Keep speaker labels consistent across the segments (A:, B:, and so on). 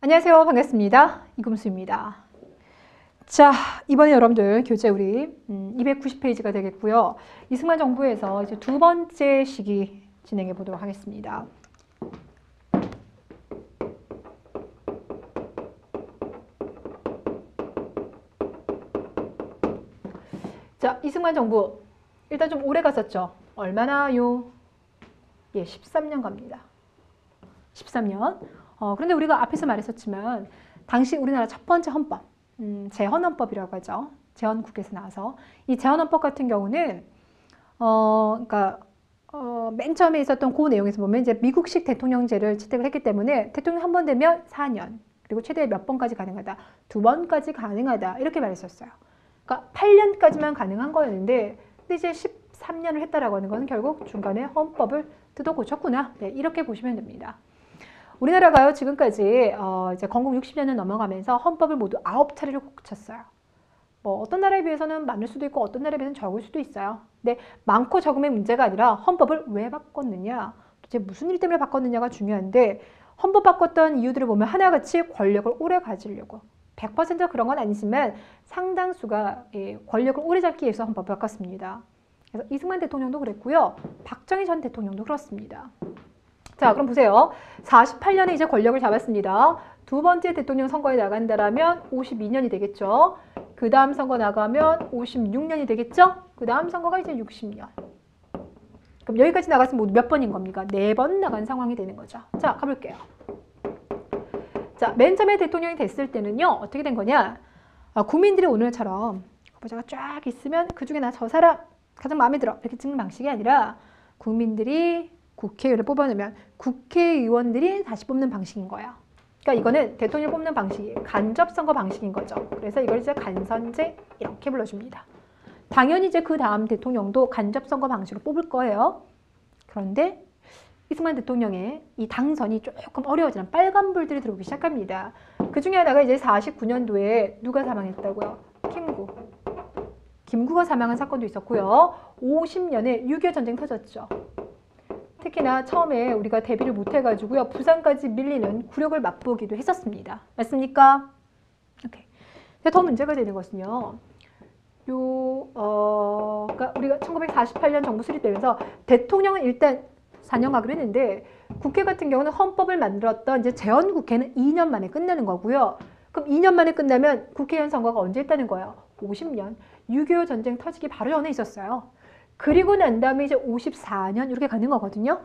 A: 안녕하세요. 반갑습니다. 이금수입니다. 자, 이번에 여러분들 교재 우리 290페이지가 되겠고요. 이승만 정부에서 이제 두 번째 시기 진행해 보도록 하겠습니다. 자, 이승만 정부 일단 좀 오래 갔었죠. 얼마나요? 예, 13년 갑니다. 13년. 그런데 우리가 앞에서 말했었지만 당시 우리나라 첫 번째 헌법, 제헌헌법이라고 하죠. 제헌국회에서 나와서 이 제헌헌법 같은 경우는 그러니까 맨 처음에 있었던 그 내용에서 보면 이제 미국식 대통령제를 채택을 했기 때문에 대통령 한 번 되면 4년, 그리고 최대 몇 번까지 가능하다, 2번까지 가능하다 이렇게 말했었어요. 그러니까 8년까지만 가능한 거였는데 근데 이제 13년을 했다라고 하는 것은 결국 중간에 헌법을 뜯어 고쳤구나. 네, 이렇게 보시면 됩니다. 우리나라가요 지금까지 이제 건국 60년을 넘어가면서 헌법을 모두 9차례를 고쳤어요. 뭐 어떤 나라에 비해서는 많을 수도 있고 어떤 나라에 비해서는 적을 수도 있어요. 근데 많고 적음의 문제가 아니라 헌법을 왜 바꿨느냐, 도대체 무슨 일 때문에 바꿨느냐가 중요한데 헌법 바꿨던 이유들을 보면 하나같이 권력을 오래 가지려고 100% 그런 건 아니지만 상당수가 권력을 오래 잡기 위해서 헌법을 바꿨습니다. 그래서 이승만 대통령도 그랬고요. 박정희 전 대통령도 그렇습니다. 자, 그럼 보세요. 48년에 이제 권력을 잡았습니다. 두 번째 대통령 선거에 나간다라면 52년이 되겠죠. 그 다음 선거 나가면 56년이 되겠죠. 그 다음 선거가 이제 60년. 그럼 여기까지 나갔으면 모두 몇 번인 겁니까? 4번 나간 상황이 되는 거죠. 자, 가볼게요. 자, 맨 처음에 대통령이 됐을 때는요. 어떻게 된 거냐. 국민들이 오늘처럼 후보자가 쫙 있으면 그중에 나 저 사람 가장 마음에 들어 이렇게 찍는 방식이 아니라 국민들이 국회의원을 뽑아내면 국회의원들이 다시 뽑는 방식인 거예요. 그러니까 이거는 대통령 뽑는 방식이 간접선거 방식인 거죠. 그래서 이걸 이제 간선제 이렇게 불러줍니다. 당연히 이제 그 다음 대통령도 간접선거 방식으로 뽑을 거예요. 그런데 이승만 대통령의 이 당선이 조금 어려워지는 빨간불들이 들어오기 시작합니다. 그 중에 하나가 이제 49년도에 누가 사망했다고요? 김구가 사망한 사건도 있었고요. 50년에 6.25 전쟁 터졌죠. 특히나 처음에 우리가 대비를 못해가지고요. 부산까지 밀리는 굴욕을 맛보기도 했었습니다. 맞습니까? 오케이. 더 문제가 되는 것은요. 그러니까 우리가 1948년 정부 수립되면서 대통령은 일단 4년 가기로 했는데 국회 같은 경우는 헌법을 만들었던 이제 제헌국회는 2년 만에 끝나는 거고요. 그럼 2년 만에 끝나면 국회의원 선거가 언제 있다는 거예요? 50년. 6.25 전쟁 터지기 바로 전에 있었어요. 그리고 난 다음에 이제 54년 이렇게 가는 거거든요.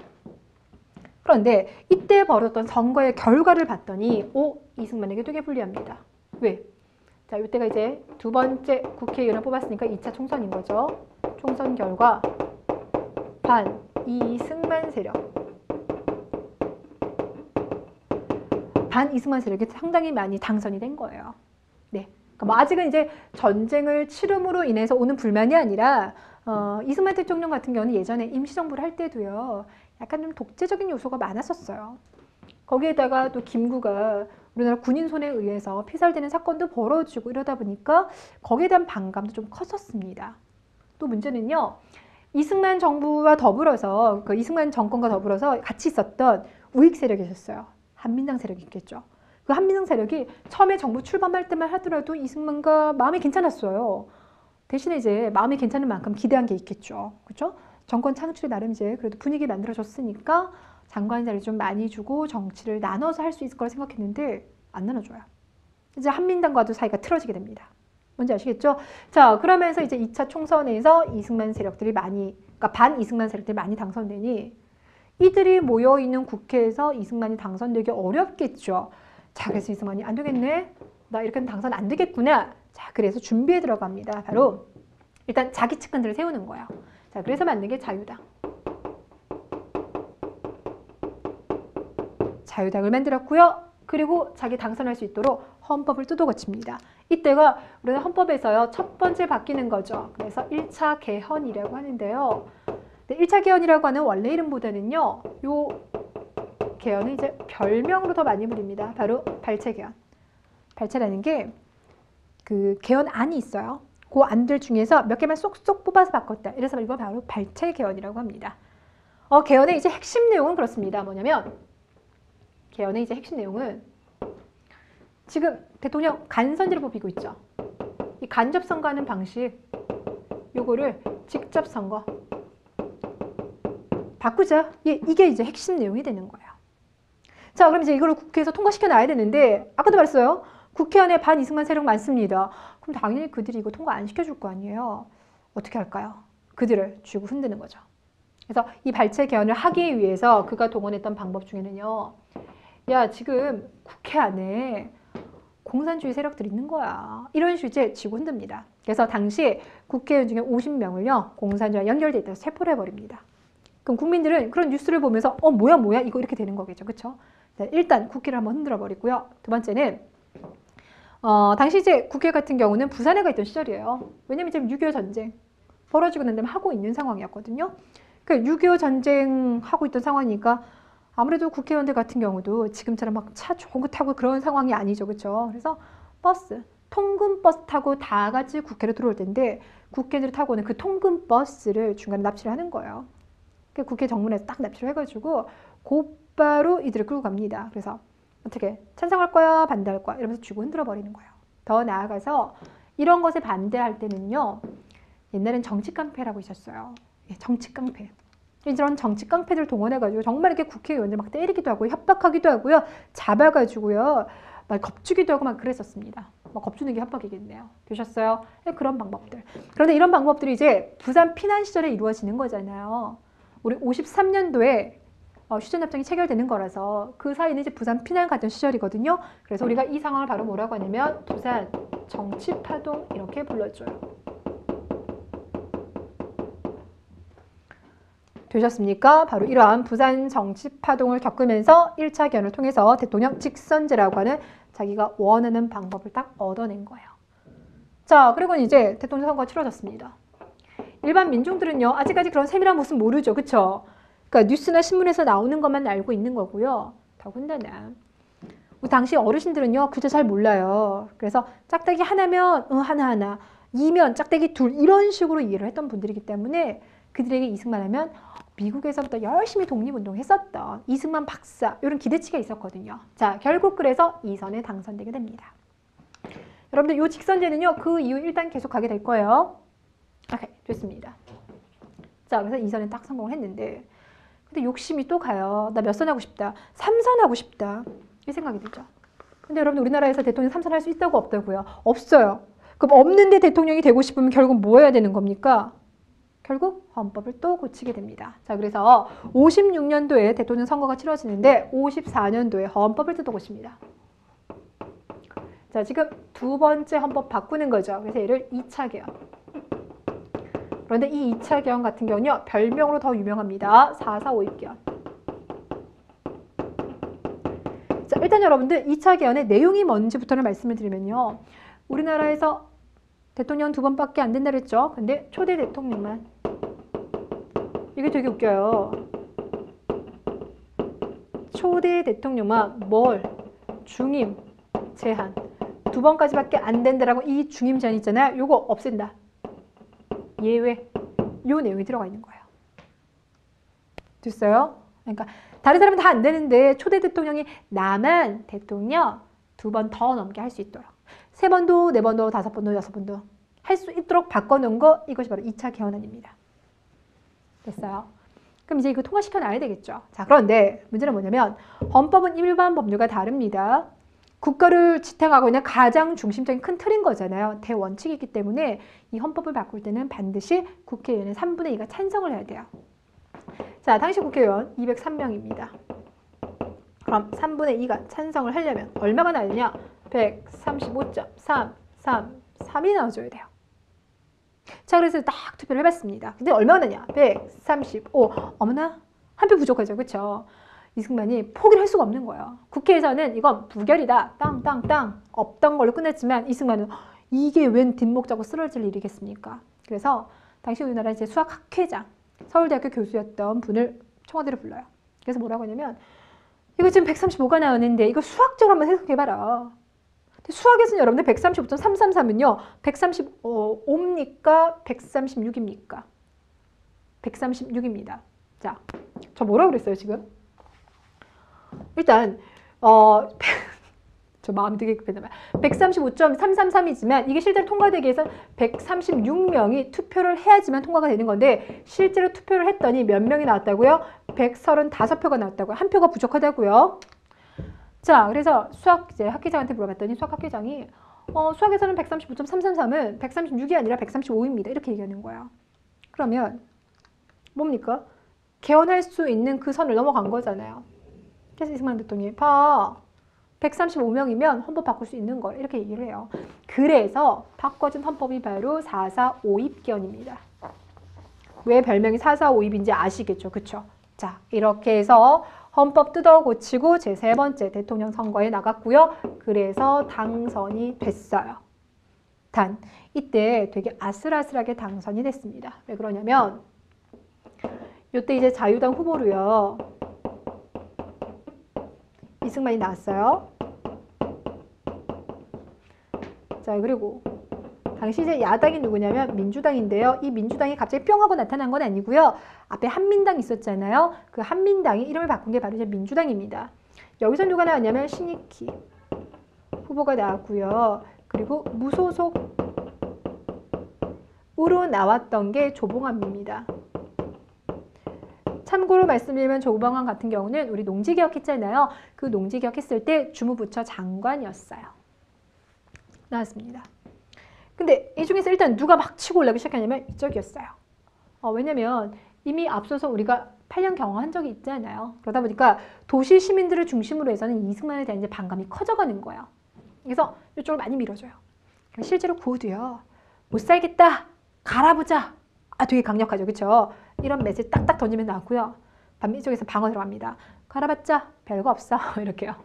A: 그런데 이때 벌었던 선거의 결과를 봤더니 이승만에게 되게 불리합니다. 왜? 자, 이때가 이제 두 번째 국회의원을 뽑았으니까 2차 총선인 거죠. 총선 결과 반 이승만 세력. 반 이승만 세력이 상당히 많이 당선이 된 거예요. 네. 그러니까 뭐 아직은 이제 전쟁을 치름으로 인해서 오는 불만이 아니라 이승만 대통령 같은 경우는 예전에 임시정부를 할 때도요. 약간 좀 독재적인 요소가 많았었어요. 거기에다가 또 김구가 우리나라 군인 손에 의해서 피살되는 사건도 벌어지고 이러다 보니까 거기에 대한 반감도 좀 컸었습니다. 또 문제는요. 이승만 정부와 더불어서 그 이승만 정권과 더불어서 같이 있었던 우익 세력이 있었어요. 한민당 세력이 있겠죠. 그 한민당 세력이 처음에 정부 출범할 때만 하더라도 이승만과 마음이 괜찮았어요. 대신에 이제 마음이 괜찮은 만큼 기대한 게 있겠죠. 그렇죠? 정권 창출에 나름 이제 그래도 분위기 만들어줬으니까 장관 자리 좀 많이 주고 정치를 나눠서 할 수 있을 거라 생각했는데 안 나눠줘요. 이제 한민당과도 사이가 틀어지게 됩니다. 뭔지 아시겠죠? 자, 그러면서 이제 2차 총선에서 이승만 세력들이 많이, 그러니까 반 이승만 세력들이 많이 당선되니 이들이 모여있는 국회에서 이승만이 당선되기 어렵겠죠. 자, 그래서 이승만이 안 되겠네. 나 이렇게는 당선 안 되겠구나. 자, 그래서 준비에 들어갑니다. 바로 일단 자기 측근들을 세우는 거예요. 자, 그래서 만든 게 자유당. 자유당을 만들었고요. 그리고 자기 당선할 수 있도록 헌법을 뜯어 고칩니다. 이때가 우리나라 헌법에서요. 첫 번째 바뀌는 거죠. 그래서 1차 개헌이라고 하는데요. 1차 개헌이라고 하는 원래 이름보다는요. 요 개헌은 이제 별명으로 더 많이 부릅니다. 바로 발췌 개헌. 발췌라는 게 그 개헌안이 있어요. 그 안들 중에서 몇 개만 쏙쏙 뽑아서 바꿨다. 이래서 이거 바로 발췌 개헌이라고 합니다. 개헌의 이제 핵심 내용은 그렇습니다. 뭐냐면 개헌의 이제 핵심 내용은 지금 대통령 간선제를 뽑히고 있죠. 이 간접 선거하는 방식, 요거를 직접 선거 바꾸자. 이게 이제 핵심 내용이 되는 거예요. 자, 그럼 이제 이걸 국회에서 통과시켜 놔야 되는데, 아까도 말했어요. 국회의원에 반 이승만 세력 많습니다. 그럼 당연히 그들이 이거 통과 안 시켜줄 거 아니에요. 어떻게 할까요? 그들을 쥐고 흔드는 거죠. 그래서 이 발췌 개헌을 하기 위해서 그가 동원했던 방법 중에는요. 야, 지금 국회 안에 공산주의 세력들이 있는 거야. 이런 식으로 쥐고 흔듭니다. 그래서 당시 국회의원 중에 50명을요. 공산주의와 연결돼 있다고 체포를 해버립니다. 그럼 국민들은 그런 뉴스를 보면서 뭐야 이거 이렇게 되는 거겠죠. 그렇죠? 일단 국회를 한번 흔들어 버리고요. 두 번째는 당시 이제 국회 같은 경우는 부산에 가 있던 시절이에요. 왜냐면 지금 6.25 전쟁 벌어지고 난 다음에 하고 있는 상황이었거든요. 그 6.25 전쟁 하고 있던 상황이니까 아무래도 국회의원들 같은 경우도 지금처럼 막 차 좋은 거 타고 그런 상황이 아니죠. 그렇죠? 그래서 버스, 통근 버스 타고 다 같이 국회로 들어올 텐데 국회의원들이 타고 오는 그 통근 버스를 중간에 납치를 하는 거예요. 그 국회 정문에서 딱 납치를 해가지고 곧바로 이들을 끌고 갑니다. 그래서 어떻게 찬성할 거야 반대할 거야 이러면서 쥐고 흔들어 버리는 거예요. 더 나아가서 이런 것에 반대할 때는요. 옛날엔 정치 깡패라고 있었어요. 정치 깡패. 이런 정치 깡패들 동원해가지고 정말 이렇게 국회의원들 막 때리기도 하고 협박하기도 하고요. 잡아가지고요. 막 겁주기도 하고 막 그랬었습니다. 막 겁주는 게 협박이겠네요. 되셨어요? 그런 방법들. 그런데 이런 방법들이 이제 부산 피난 시절에 이루어지는 거잖아요. 우리 53년도에 휴전협정이 체결되는 거라서 그 사이는 이제 부산 피난 갔던 시절이거든요. 그래서 우리가 이 상황을 바로 뭐라고 하냐면 부산 정치파동 이렇게 불러줘요. 되셨습니까? 바로 이러한 부산 정치파동을 겪으면서 1차 개헌을 통해서 대통령 직선제라고 하는 자기가 원하는 방법을 딱 얻어낸 거예요. 자, 그리고 이제 대통령 선거가 치러졌습니다. 일반 민중들은요. 아직까지 그런 세밀한 모습 모르죠. 그쵸? 그러니까 뉴스나 신문에서 나오는 것만 알고 있는 거고요. 더군다나 당시 어르신들은요. 그저 잘 몰라요. 그래서 짝대기 하나면 하나하나 2면 짝대기 둘 이런 식으로 이해를 했던 분들이기 때문에 그들에게 이승만 하면 미국에서부터 열심히 독립운동했었던 이승만 박사 이런 기대치가 있었거든요. 자, 결국 그래서 2선에 당선되게 됩니다. 여러분들 이 직선제는요. 그 이후 일단 계속 가게 될 거예요. 오케이, 됐습니다. 자, 그래서 2선에 딱 성공을 했는데 근데 욕심이 또 가요. 나 몇 선 하고 싶다. 3선 하고 싶다. 이 생각이 들죠. 근데 여러분 우리나라에서 대통령 3선 할 수 있다고 없다고요? 없어요. 그럼 없는데 대통령이 되고 싶으면 결국 뭐 해야 되는 겁니까? 결국 헌법을 또 고치게 됩니다. 자, 그래서 56년도에 대통령 선거가 치러지는데 54년도에 헌법을 또 고칩니다. 자, 지금 두 번째 헌법 바꾸는 거죠. 그래서 얘를 2차 개헌. 그런데 이 2차 개헌 같은 경우는요. 별명으로 더 유명합니다. 4.4.5.1 개헌. 자, 일단 여러분들 2차 개헌의 내용이 뭔지부터를 말씀을 드리면요. 우리나라에서 대통령 2번밖에 안 된다 그랬죠. 근데 초대 대통령만. 이게 되게 웃겨요. 초대 대통령만 뭘? 중임 제한. 2번까지밖에 안 된다라고 이 중임 제한 있잖아요. 요거 없앤다. 예외. 요 내용이 들어가 있는 거예요. 됐어요? 그러니까 다른 사람은 다 안 되는데 초대 대통령이 나만 대통령 2번 더 넘게 할 수 있도록 3번도 4번도 5번도 6번도 할 수 있도록 바꿔놓은 거 이것이 바로 2차 개헌안입니다. 됐어요? 그럼 이제 이거 통과시켜 놔야 되겠죠. 자, 그런데 문제는 뭐냐면 헌법은 일반 법률과 다릅니다. 국가를 지탱하고 있는 가장 중심적인 큰 틀인 거잖아요. 대원칙이기 때문에 이 헌법을 바꿀 때는 반드시 국회의원의 3분의 2가 찬성을 해야 돼요. 자, 당시 국회의원 203명입니다. 그럼 3분의 2가 찬성을 하려면 얼마가 나오냐? 135.333이 나와줘야 돼요. 자, 그래서 딱 투표를 해봤습니다. 근데 얼마가 나냐? 135. 어머나, 한 표 부족하죠. 그렇죠? 이승만이 포기를 할 수가 없는 거예요. 국회에서는 이건 부결이다. 땅땅땅 없던 걸로 끝냈지만 이승만은 이게 웬 뒷목 잡고 쓰러질 일이겠습니까? 그래서 당시 우리나라 이제 수학학회장, 서울대학교 교수였던 분을 청와대로 불러요. 그래서 뭐라고 하냐면 이거 지금 135가 나오는데 이거 수학적으로 한번 해석해봐라. 수학에서는 여러분들 135.333은요. 135입니까? 136입니까? 136입니다. 자, 저 뭐라고 그랬어요 지금? 일단 저 마음이 되게 급했나봐요. 135.333이지만 이게 실제로 통과되기 위해서 136명이 투표를 해야지만 통과가 되는 건데 실제로 투표를 했더니 몇 명이 나왔다고요? 135표가 나왔다고요. 한 표가 부족하다고요. 자, 그래서 수학 이제 학회장한테 물어봤더니 수학 학회장이 수학에서는 135.333은 136이 아니라 135입니다. 이렇게 얘기하는 거예요. 그러면 뭡니까? 개헌할 수 있는 그 선을 넘어간 거잖아요. 그래서 이승만 대통령이 봐. 135명이면 헌법 바꿀 수 있는 걸 이렇게 얘기를 해요. 그래서 바꿔진 헌법이 바로 4.4.5입견입니다. 왜 별명이 4.4.5입인지 아시겠죠? 그쵸? 자, 이렇게 해서 헌법 뜯어 고치고 제3번째 대통령 선거에 나갔고요. 그래서 당선이 됐어요. 단, 이때 되게 아슬아슬하게 당선이 됐습니다. 왜 그러냐면 이때 이제 자유당 후보로요. 이승만이 나왔어요. 자, 그리고 당시 이제 야당이 누구냐면 민주당인데요. 이 민주당이 갑자기 뿅 하고 나타난 건 아니고요. 앞에 한민당 있었잖아요. 그 한민당이 이름을 바꾼 게 바로 이제 민주당입니다. 여기서 누가 나왔냐면 신익희 후보가 나왔고요. 그리고 무소속으로 나왔던 게 조봉암입니다. 참고로 말씀드리면 조봉암 같은 경우는 우리 농지개혁 했잖아요. 그 농지개혁 했을 때 주무부처 장관이었어요. 나왔습니다. 근데 이 중에서 일단 누가 막 치고 올라오기 시작하냐면 이쪽이었어요. 왜냐면 이미 앞서서 우리가 8년 경험한 적이 있잖아요. 그러다 보니까 도시 시민들을 중심으로 해서는 이승만에 대한 이제 반감이 커져가는 거예요. 그래서 이쪽으로 많이 밀어줘요. 실제로 구호도요. 못 살겠다. 갈아보자. 되게 강력하죠. 그렇죠? 이런 메시지 딱딱 던지면 나왔고요. 반면 이쪽에서 방어 들어갑니다. 갈아봤자 별거 없어. 이렇게요.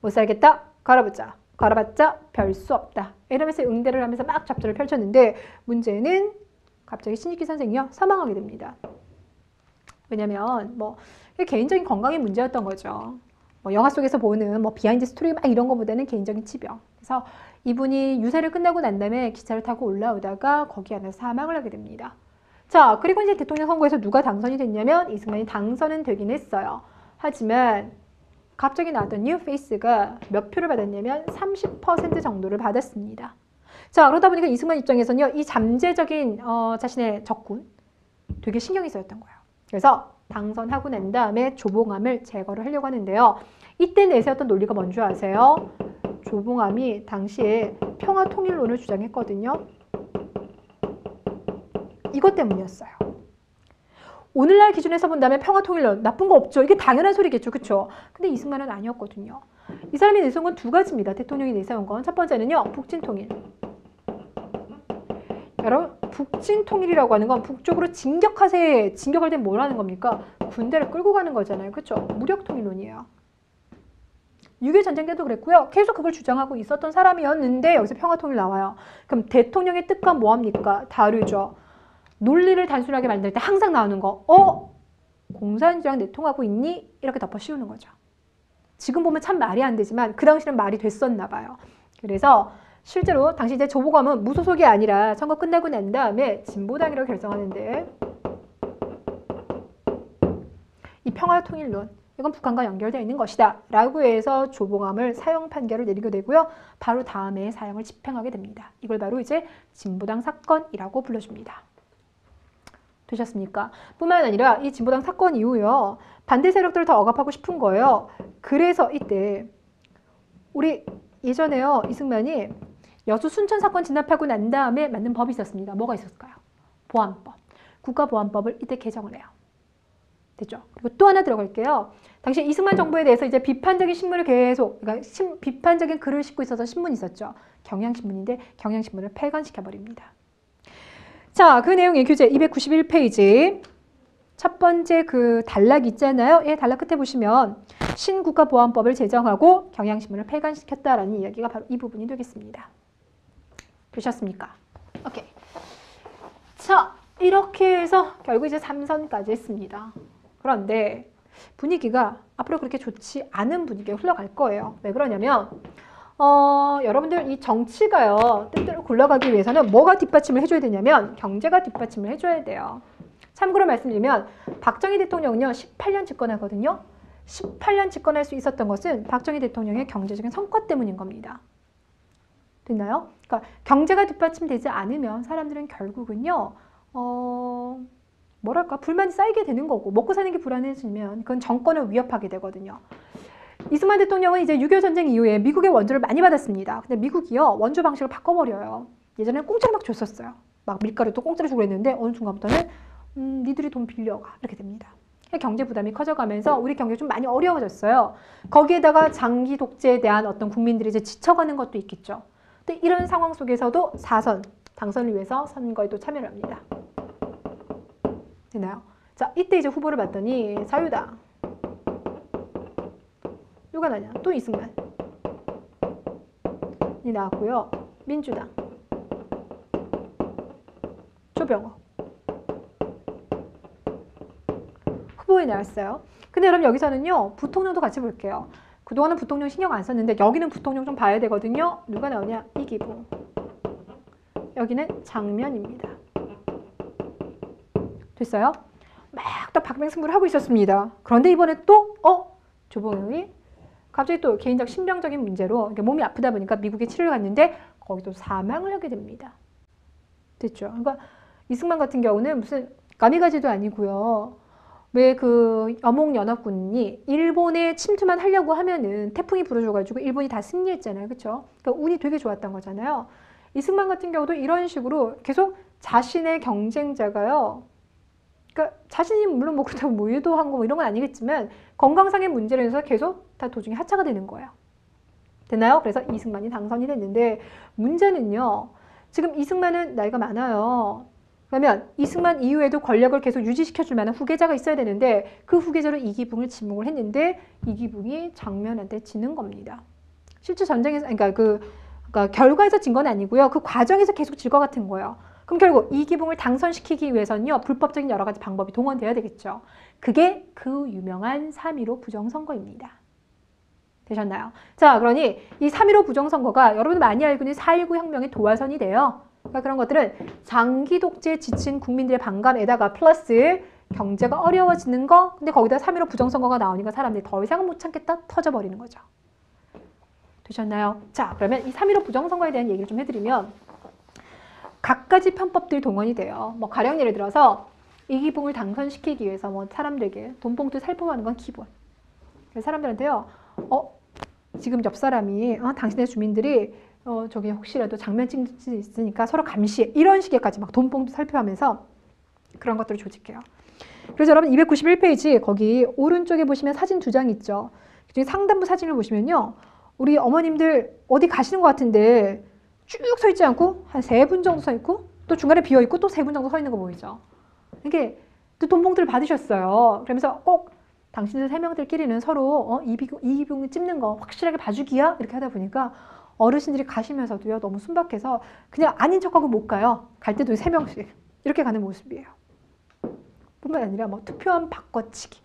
A: 못 살겠다. 갈아보자. 갈아봤자 별 수 없다. 이러면서 응대를 하면서 막 잡들을 펼쳤는데 문제는 갑자기 신익희 선생이요. 사망하게 됩니다. 왜냐면 뭐 개인적인 건강의 문제였던 거죠. 영화 속에서 보는 비하인드 스토리 막 이런 거보다는 개인적인 치병. 그래서 이분이 유세를 끝나고 난 다음에 기차를 타고 올라오다가 거기 안에서 사망을 하게 됩니다. 자, 그리고 이제 대통령 선거에서 누가 당선이 됐냐면 이승만이 당선은 되긴 했어요. 하지만 갑자기 나왔던 뉴페이스가 몇 표를 받았냐면 30% 정도를 받았습니다. 자, 그러다 보니까 이승만 입장에서는요, 이 잠재적인 자신의 적군 되게 신경이 쓰였던 거예요. 그래서 당선하고 난 다음에 조봉암을 제거를 하려고 하는데요. 이때 내세웠던 논리가 뭔지 아세요? 조봉암이 당시에 평화통일론을 주장했거든요. 이것 때문이었어요. 오늘날 기준에서 본다면 평화통일론 나쁜 거 없죠. 이게 당연한 소리겠죠. 그렇죠? 근데 이승만은 아니었거든요. 이 사람이 내세운 건 두 가지입니다. 대통령이 내세운 건. 첫 번째는요. 북진통일. 여러분 북진통일이라고 하는 건 북쪽으로 진격할 때 뭘 하는 겁니까? 군대를 끌고 가는 거잖아요. 그렇죠? 무력통일론이에요. 6.25 전쟁 때도 그랬고요. 계속 그걸 주장하고 있었던 사람이었는데 여기서 평화통일 나와요. 그럼 대통령의 뜻과 뭐합니까? 다르죠. 논리를 단순하게 만들 때 항상 나오는 거. 공산주의랑 내통하고 있니? 이렇게 덮어 씌우는 거죠. 지금 보면 참 말이 안 되지만 그 당시는 말이 됐었나 봐요. 그래서 실제로 당시 이제 조봉암은 무소속이 아니라 선거 끝나고 난 다음에 진보당이라고 결정하는데 이 평화통일론 이건 북한과 연결되어 있는 것이다 라고 해서 조봉암을 사형 판결을 내리게 되고요. 바로 다음에 사형을 집행하게 됩니다. 이걸 바로 이제 진보당 사건이라고 불러줍니다. 되셨습니까? 뿐만 아니라 이 진보당 사건 이후요. 반대 세력들을 더 억압하고 싶은 거예요. 그래서 이때 우리 예전에요. 이승만이 여수 순천 사건 진압하고 난 다음에 만든 법이 있었습니다. 뭐가 있었을까요? 보안법. 국가보안법을 이때 개정을 해요. 됐죠? 그리고 또 하나 들어갈게요. 당시 이승만 정부에 대해서 이제 비판적인 신문을 계속, 그러니까 비판적인 글을 싣고 있어서 신문이 있었죠. 경향신문인데 경향신문을 폐간시켜버립니다. 자, 그 내용의 교재 291페이지. 첫 번째 그 단락 있잖아요. 예, 단락 끝에 보시면 신국가보안법을 제정하고 경향신문을 폐간시켰다라는 이야기가 바로 이 부분이 되겠습니다. 되셨습니까? 오케이. 자, 이렇게 해서 결국 이제 3선까지 했습니다. 그런데 분위기가 앞으로 그렇게 좋지 않은 분위기가 흘러갈 거예요. 왜 그러냐면 여러분들 이 정치가요. 뜻대로 굴러가기 위해서는 뭐가 뒷받침을 해줘야 되냐면 경제가 뒷받침을 해줘야 돼요. 참고로 말씀드리면 박정희 대통령은요. 18년 집권하거든요. 18년 집권할 수 있었던 것은 박정희 대통령의 경제적인 성과 때문인 겁니다. 됐나요? 그러니까 경제가 뒷받침되지 않으면 사람들은 결국은요, 뭐랄까, 불만이 쌓이게 되는 거고, 먹고 사는 게 불안해지면 그건 정권을 위협하게 되거든요. 이승만 대통령은 이제 6.25 전쟁 이후에 미국의 원조를 많이 받았습니다. 근데 미국이요, 원조 방식을 바꿔버려요. 예전에는 공짜로 막 줬었어요. 막 밀가루도 공짜로 주고 그랬는데 어느 순간부터는 니들이 돈 빌려가 이렇게 됩니다. 경제 부담이 커져가면서 우리 경제 좀 많이 어려워졌어요. 거기에다가 장기 독재에 대한 어떤 국민들이 이제 지쳐가는 것도 있겠죠. 근데 이런 상황 속에서도 4선, 당선을 위해서 선거에 또 참여를 합니다. 되나요? 자, 이때 이제 후보를 봤더니 자유당. 누가 나냐? 또 이승만이 나왔고요. 민주당. 조병호. 후보에 나왔어요. 근데 여러분 여기서는요. 부통령도 같이 볼게요. 그동안은 부통령 신경 안 썼는데 여기는 부통령 좀 봐야 되거든요. 누가 나오냐? 이기붕. 여기는 장면입니다. 됐어요? 막 또 박맹승부를 하고 있었습니다. 그런데 이번에 또 조봉영이 갑자기 또 개인적 신병적인 문제로 몸이 아프다 보니까 미국에 치료를 갔는데 거기도 사망을 하게 됩니다. 됐죠? 그러니까 이승만 같은 경우는 무슨 까미가지도 아니고요. 왜 그 여몽연합군이 일본에 침투만 하려고 하면은 태풍이 불어줘가지고 일본이 다 승리했잖아요. 그렇죠? 그러니까 운이 되게 좋았던 거잖아요. 이승만 같은 경우도 이런 식으로 계속 자신의 경쟁자가요. 그러니까 자신이 물론 뭐 그렇다고 뭐 유도한 거 뭐 이런 건 아니겠지만 건강상의 문제로 인해서 계속 다 도중에 하차가 되는 거예요. 됐나요? 그래서 이승만이 당선이 됐는데 문제는요. 지금 이승만은 나이가 많아요. 그러면 이승만 이후에도 권력을 계속 유지시켜줄 만한 후계자가 있어야 되는데 그 후계자로 이기붕을 지목을 했는데 이기붕이 장면한테 지는 겁니다. 실제 전쟁에서 그러니까 결과에서 진 건 아니고요. 그 과정에서 계속 질 것 같은 거예요. 그럼 결국 이기붕을 당선시키기 위해서는요. 불법적인 여러 가지 방법이 동원돼야 되겠죠. 그게 그 유명한 3.15 부정선거입니다. 되셨나요? 자, 그러니 이 3.15 부정선거가 여러분 많이 알고 있는 4.19 혁명의 도화선이 돼요. 그러니까 그런 것들은 장기 독재에 지친 국민들의 반감에다가 플러스 경제가 어려워지는 거, 근데 거기다 3.15 부정선거가 나오니까 사람들이 더 이상은 못 참겠다 터져버리는 거죠. 되셨나요? 자, 그러면 이 3.15 부정선거에 대한 얘기를 좀 해드리면 갖가지 편법들이 동원이 돼요. 뭐 가령 예를 들어서 이기붕을 당선시키기 위해서 뭐 사람들에게 돈봉투 살포하는 건 기본. 그래서 사람들한테요. 지금 옆 사람이 당신의 주민들이 저기 혹시라도 장면 찍을 수 있으니까 서로 감시해. 이런 식의까지 막 돈봉투 살펴하면서 그런 것들을 조직해요. 그래서 여러분 291페이지 거기 오른쪽에 보시면 사진 2장 있죠. 그중에 상단부 사진을 보시면요. 우리 어머님들 어디 가시는 것 같은데 쭉 서 있지 않고 한 3분 정도 서 있고 또 중간에 비어 있고 또 3분 정도 서 있는 거 보이죠. 이게 또 돈봉투를 받으셨어요. 그러면서 꼭 당신들 3명들끼리는 서로 이기붕을 찝는 거 확실하게 봐주기야 이렇게 하다 보니까 어르신들이 가시면서도요 너무 순박해서 그냥 아닌 척하고 못 가요. 갈 때도 3명씩 이렇게 가는 모습이에요. 뿐만 아니라 뭐 투표함 바꿔치기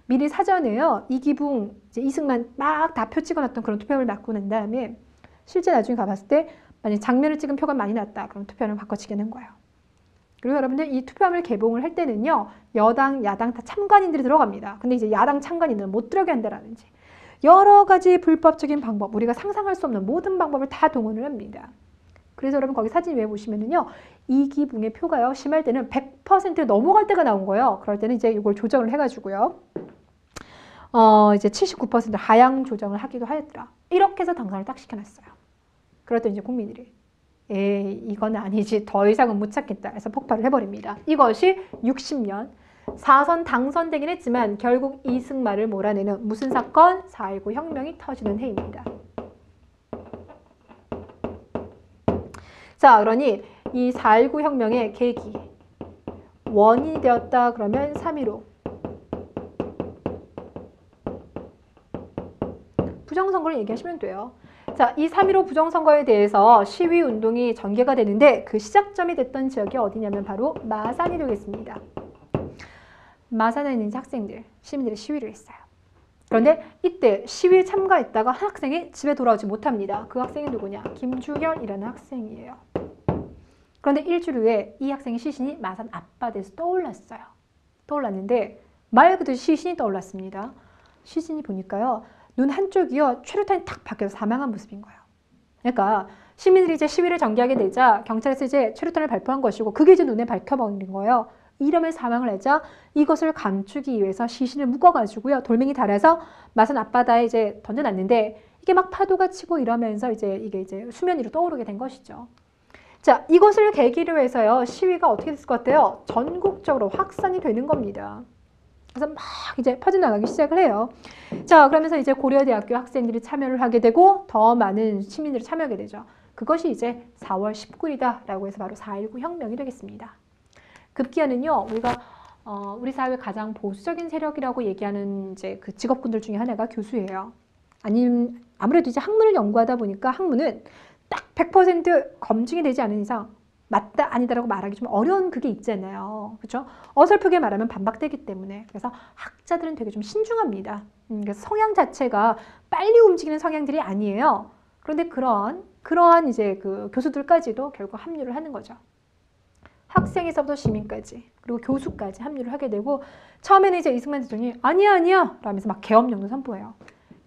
A: 미리 사전에요 이기붕 이제 이승만 막 다 표 찍어놨던 그런 투표함을 놔고 난 다음에 실제 나중에 가봤을 때 만약 장면을 찍은 표가 많이 났다 그럼 투표함을 바꿔치기 하는 거예요. 그리고 여러분들 이 투표함을 개봉을 할 때는요 여당 야당 다 참관인들이 들어갑니다. 근데 이제 야당 참관인들은 못 들어가게 한다라든지 여러 가지 불법적인 방법, 우리가 상상할 수 없는 모든 방법을 다 동원을 합니다. 그래서 여러분 거기 사진 위에 보시면은요, 이기붕의 표가요, 심할 때는 100%를 넘어갈 때가 나온 거예요. 그럴 때는 이제 이걸 조정을 해가지고요, 이제 79% 하향 조정을 하기도 하였더라. 이렇게 해서 당선을 딱 시켜놨어요. 그랬더니 이제 국민들이, 에이, 이건 아니지. 더 이상은 못 찾겠다. 해서 폭발을 해버립니다. 이것이 60년. 4선 당선되긴 했지만 결국 이승만을 몰아내는 무슨 사건? 4.19 혁명이 터지는 해입니다. 자, 그러니 이 4.19 혁명의 계기, 원인이 되었다 그러면 3.15 부정선거를 얘기하시면 돼요. 자, 이 3.15 부정선거에 대해서 시위운동이 전개가 되는데 그 시작점이 됐던 지역이 어디냐면 바로 마산이 되겠습니다. 마산에 있는 학생들, 시민들이 시위를 했어요. 그런데 이때 시위에 참가했다가 한 학생이 집에 돌아오지 못합니다. 그 학생이 누구냐? 김주열이라는 학생이에요. 그런데 일주일 후에 이 학생의 시신이 마산 앞바다에서 떠올랐어요. 떠올랐는데 말 그대로 시신이 떠올랐습니다. 시신이 보니까요. 눈 한쪽이요. 최루탄이 탁 박혀서 사망한 모습인 거예요. 그러니까 시민들이 이제 시위를 전개하게 되자 경찰에서 이제 최루탄을 발포한 것이고 그게 이제 눈에 밝혀버린 거예요. 이러면 사망을 하자 이것을 감추기 위해서 시신을 묶어가지고요. 돌멩이 달아서 마산 앞바다에 이제 던져놨는데 이게 막 파도가 치고 이러면서 이게 수면 위로 떠오르게 된 것이죠. 자, 이것을 계기로 해서요. 시위가 어떻게 됐을 것 같아요? 전국적으로 확산이 되는 겁니다. 그래서 막 이제 퍼져나가기 시작을 해요. 자, 그러면서 이제 고려대학교 학생들이 참여를 하게 되고 더 많은 시민들이 참여하게 되죠. 그것이 이제 4월 19일이다라고 해서 바로 4.19 혁명이 되겠습니다. 급기야는요, 우리 사회 가장 보수적인 세력이라고 얘기하는 이제 그 직업군들 중에 하나가 교수예요. 아무래도 이제 학문을 연구하다 보니까 학문은 딱 100% 검증이 되지 않은 이상 맞다 아니다라고 말하기 좀 어려운 그게 있잖아요. 그렇죠? 어설프게 말하면 반박되기 때문에. 그래서 학자들은 되게 좀 신중합니다. 그래서 성향 자체가 빨리 움직이는 성향들이 아니에요. 그런데 그러한 이제 그 교수들까지도 결국 합류를 하는 거죠. 학생에서부터 시민까지 그리고 교수까지 합류를 하게 되고 처음에는 이제 이승만 대통령이 아니야 라면서 막 계엄령도 선포해요.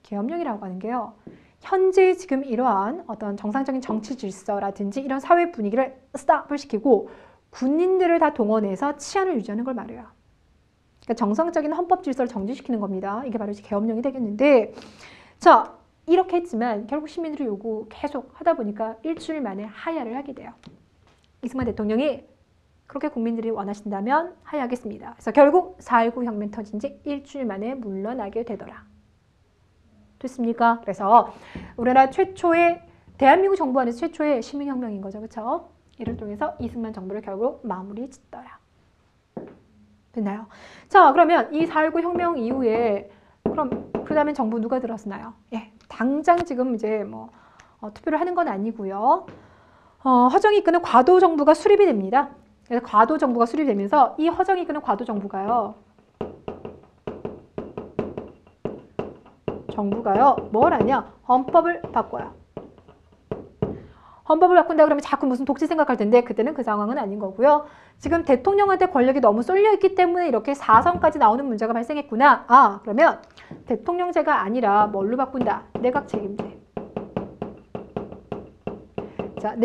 A: 계엄령이라고 하는 게요. 현재 지금 이러한 어떤 정상적인 정치 질서라든지 이런 사회 분위기를 스탑을 시키고 군인들을 다 동원해서 치안을 유지하는 걸 말해요. 그러니까 정상적인 헌법 질서를 정지시키는 겁니다. 이게 바로 이제 계엄령이 되겠는데 자 이렇게 했지만 결국 시민들의 요구 계속 하다 보니까 일주일 만에 하야를 하게 돼요. 이승만 대통령이 그렇게 국민들이 원하신다면 하야하겠습니다. 그래서 결국 4.19 혁명 터진 지 일주일 만에 물러나게 되더라. 됐습니까? 그래서 우리나라 최초의 대한민국 정부 안에서 최초의 시민혁명인 거죠. 그렇죠? 이를 통해서 이승만 정부를 결국 마무리 짓더라. 됐나요? 자, 그러면 이 4.19 혁명 이후에 그럼 그 다음에 정부 누가 들었나요? 예, 당장 지금 이제 투표를 하는 건 아니고요. 허정이 이끄는 과도 정부가 수립이 됩니다. 그래서 과도 정부가 수립되면서 이 허정이 이끄는 과도 정부가요. 뭘 하냐? 헌법을 바꿔요. 헌법을 바꾼다 그러면 자꾸 무슨 독재 생각할 텐데 그때는 그 상황은 아닌 거고요. 지금 대통령한테 권력이 너무 쏠려있기 때문에 이렇게 4선까지 나오는 문제가 발생했구나. 아, 그러면 대통령제가 아니라 뭘로 바꾼다? 내각 책임제. 자,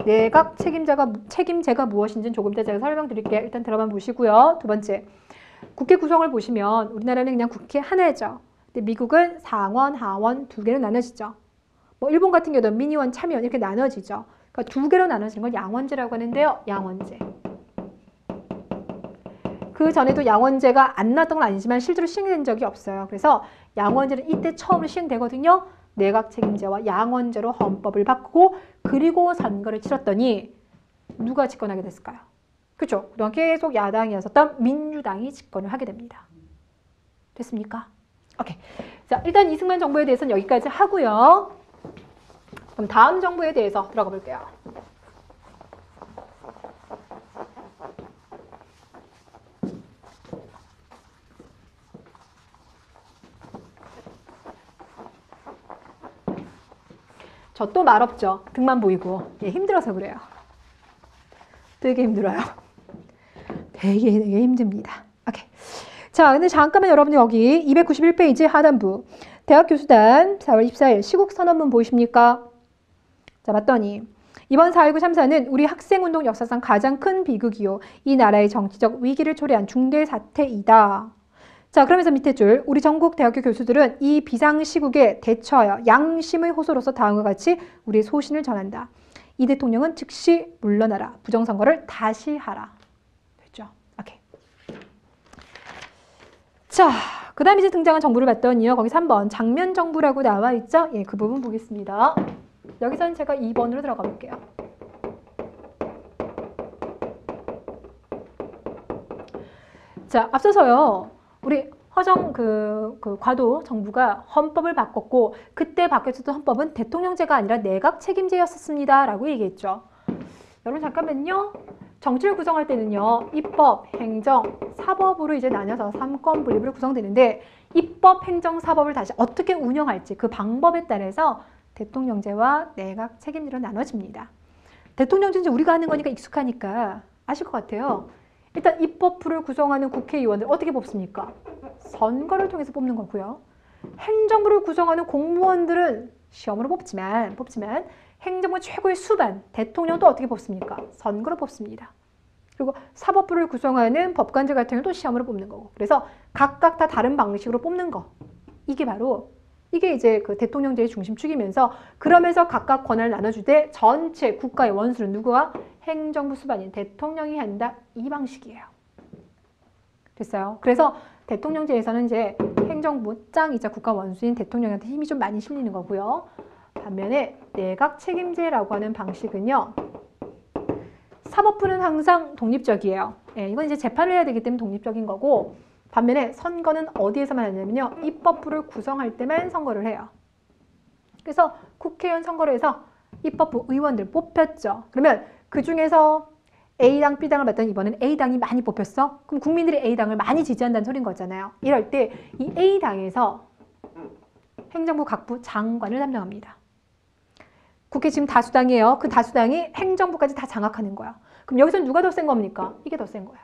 A: 내각 책임제가 무엇인지는 조금 이따 제가 설명드릴게요. 일단 들어만 보시고요. 두 번째, 국회 구성을 보시면 우리나라는 그냥 국회 하나죠. 근데 미국은 상원, 하원 두 개로 나눠지죠. 일본 같은 경우도 민의원, 참의원 이렇게 나눠지죠. 그러니까 두 개로 나눠지는 걸 양원제라고 하는데요. 양원제. 그 전에도 양원제가 안 나왔던 건 아니지만 실제로 시행된 적이 없어요. 그래서 양원제는 이때 처음으로 시행되거든요. 내각 책임제와 양원제로 헌법을 바꾸고 그리고 선거를 치렀더니 누가 집권하게 됐을까요? 그렇죠. 그동안 계속 야당이었었던 민주당이 집권을 하게 됩니다. 됐습니까? 오케이. 자, 일단 이승만 정부에 대해서는 여기까지 하고요. 그럼 다음 정부에 대해서 들어가 볼게요. 저 또 말없죠. 등만 보이고. 예, 힘들어서 그래요. 되게 힘들어요. 되게 힘듭니다. 오케이. 자, 근데 잠깐만 여러분 여기 291페이지 하단부 대학교수단 4월 24일 시국선언문 보이십니까? 자, 봤더니 이번 4.19 참사는 우리 학생운동 역사상 가장 큰 비극이요. 이 나라의 정치적 위기를 초래한 중대 사태이다. 자, 그러면서 밑에 줄 우리 전국 대학교 교수들은 이 비상시국에 대처하여 양심의 호소로서 다음과 같이 우리의 소신을 전한다. 이 대통령은 즉시 물러나라. 부정선거를 다시 하라. 됐죠? 오케이. 자, 그 다음에 이제 등장한 정부를 봤더니요. 거기 3번 장면 정부라고 나와 있죠? 예, 그 부분 보겠습니다. 여기서는 제가 2번으로 들어가 볼게요. 자, 앞서서요. 우리 허정 과도 정부가 헌법을 바꿨고 그때 바뀌었던 헌법은 대통령제가 아니라 내각 책임제였었습니다. 라고 얘기했죠. 여러분 잠깐만요. 정치를 구성할 때는요. 입법, 행정, 사법으로 이제 나뉘어서 3권 분립으로 구성되는데 입법, 행정, 사법을 다시 어떻게 운영할지 그 방법에 따라서 대통령제와 내각 책임제로 나눠집니다. 대통령제는 우리가 하는 거니까 익숙하니까 아실 것 같아요. 일단 입법부를 구성하는 국회의원들 어떻게 뽑습니까? 선거를 통해서 뽑는 거고요. 행정부를 구성하는 공무원들은 시험으로 뽑지만 행정부 최고의 수반, 대통령도 어떻게 뽑습니까? 선거로 뽑습니다. 그리고 사법부를 구성하는 법관들 같은 경우도 시험으로 뽑는 거고. 그래서 각각 다 다른 방식으로 뽑는 거. 이게 이제 그 대통령제의 중심축이면서 그러면서 각각 권한을 나눠주되 전체 국가의 원수는 누구와? 행정부 수반인 대통령이 한다. 이 방식이에요. 됐어요? 그래서 대통령제에서는 이제 행정부 짱이자 국가 원수인 대통령한테 힘이 좀 많이 실리는 거고요. 반면에 내각 책임제라고 하는 방식은요. 사법부는 항상 독립적이에요. 예, 이건 이제 재판을 해야 되기 때문에 독립적인 거고 반면에 선거는 어디에서만 하냐면요. 입법부를 구성할 때만 선거를 해요. 그래서 국회의원 선거를 해서 입법부 의원들 뽑혔죠. 그러면 그 중에서 A당, B당을 봤더니 이번엔 A당이 많이 뽑혔어? 그럼 국민들이 A당을 많이 지지한다는 소린 거잖아요. 이럴 때 이 A당에서 행정부 각부 장관을 담당합니다. 국회 지금 다수당이에요. 그 다수당이 행정부까지 다 장악하는 거야. 그럼 여기서 누가 더 센 겁니까? 이게 더 센 거예요.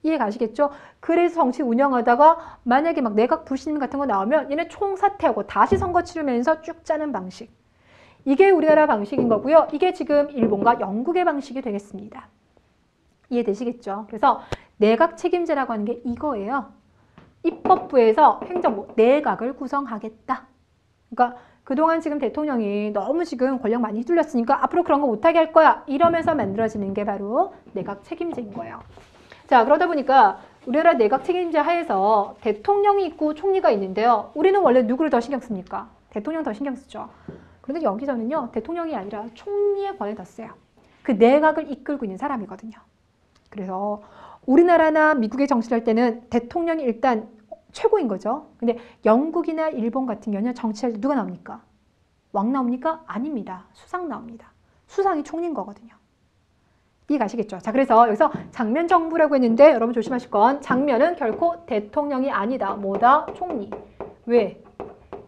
A: 이해 가시겠죠? 그래서 정치 운영하다가 만약에 막 내각 불신 같은 거 나오면 얘네 총사퇴하고 다시 선거 치르면서 쭉 짜는 방식. 이게 우리나라 방식인 거고요. 이게 지금 일본과 영국의 방식이 되겠습니다. 이해되시겠죠? 그래서 내각 책임제라고 하는 게 이거예요. 입법부에서 행정부, 내각을 구성하겠다. 그러니까 그동안 지금 대통령이 너무 지금 권력 많이 휘둘렸으니까 앞으로 그런 거 못하게 할 거야. 이러면서 만들어지는 게 바로 내각 책임제인 거예요. 자, 그러다 보니까 우리나라 내각 책임제 하에서 대통령이 있고 총리가 있는데요. 우리는 원래 누구를 더 신경 씁니까? 대통령 더 신경 쓰죠. 그런데 여기서는요. 대통령이 아니라 총리의 권한이 더 세요. 그 내각을 이끌고 있는 사람이거든요. 그래서 우리나라나 미국의 정치를 할 때는 대통령이 일단 최고인 거죠. 근데 영국이나 일본 같은 경우는 정치할 때 누가 나옵니까? 왕 나옵니까? 아닙니다. 수상 나옵니다. 수상이 총리인 거거든요. 이해 가시겠죠? 자, 그래서 여기서 장면 정부라고 했는데 여러분 조심하실 건 장면은 결코 대통령이 아니다. 뭐다? 총리. 왜?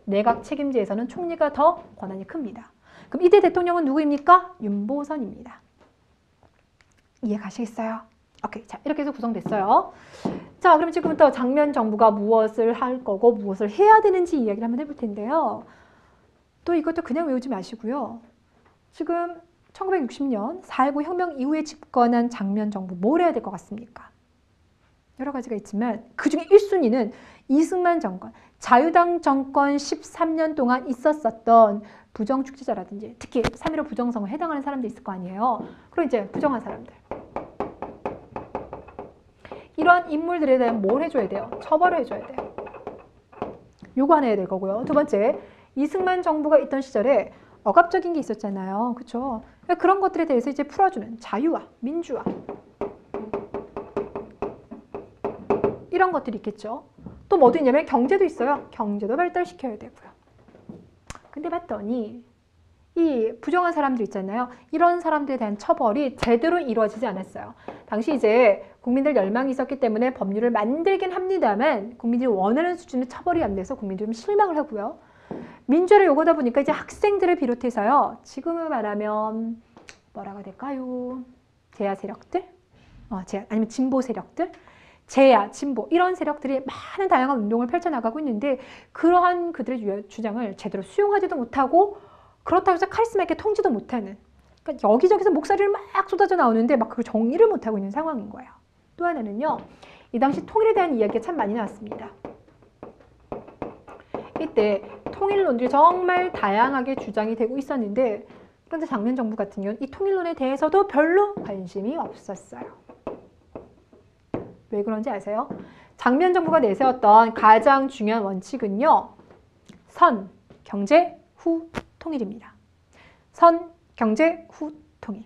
A: 내각 책임제에서는 총리가 더 권한이 큽니다. 그럼 이때 대통령은 누구입니까? 윤보선입니다. 이해 가시겠어요? 오케이. 자, 이렇게 해서 구성됐어요. 자, 그럼 지금부터 장면 정부가 무엇을 할 거고 무엇을 해야 되는지 이야기를 한번 해볼 텐데요. 또 이것도 그냥 외우지 마시고요. 지금 1960년 4.19 혁명 이후에 집권한 장면 정부 뭘 해야 될 것 같습니까? 여러 가지가 있지만 그중에 1순위는 이승만 정권, 자유당 정권 13년 동안 있었었던 부정축제자라든지 특히 3.15 부정선거에 해당하는 사람도 있을 거 아니에요. 그리고 이제 부정한 사람들. 이러한 인물들에 대한 뭘 해줘야 돼요? 처벌을 해줘야 돼요. 요거 하나 해야 될 거고요. 두 번째, 이승만 정부가 있던 시절에 억압적인 게 있었잖아요. 그렇죠? 그런 것들에 대해서 이제 풀어주는 자유화, 민주화 이런 것들이 있겠죠. 또 뭐도 있냐면 경제도 있어요. 경제도 발달시켜야 되고요. 근데 봤더니 이 부정한 사람들 있잖아요. 이런 사람들에 대한 처벌이 제대로 이루어지지 않았어요. 당시 이제 국민들 열망이 있었기 때문에 법률을 만들긴 합니다만 국민들이 원하는 수준의 처벌이 안 돼서 국민들이 좀 실망을 하고요. 민주화를 요구하다 보니까 이제 학생들을 비롯해서요. 지금을 말하면 뭐라고 해야 될까요? 제야 세력들? 아니면 진보 세력들? 제야, 진보 이런 세력들이 많은 다양한 운동을 펼쳐나가고 있는데 그러한 그들의 주장을 제대로 수용하지도 못하고 그렇다고 해서 카리스마 있게 통지도 못하는 그러니까 여기저기서 목소리를 막 쏟아져 나오는데 막 그 정리를 못하고 있는 상황인 거예요. 또 하나는요. 이 당시 통일에 대한 이야기가 참 많이 나왔습니다. 이때 통일론들이 정말 다양하게 주장이 되고 있었는데 그런데 장면 정부 같은 경우는 이 통일론에 대해서도 별로 관심이 없었어요. 왜 그런지 아세요? 장면 정부가 내세웠던 가장 중요한 원칙은요. 선, 경제, 후, 통일입니다. 선, 경제, 후, 통일.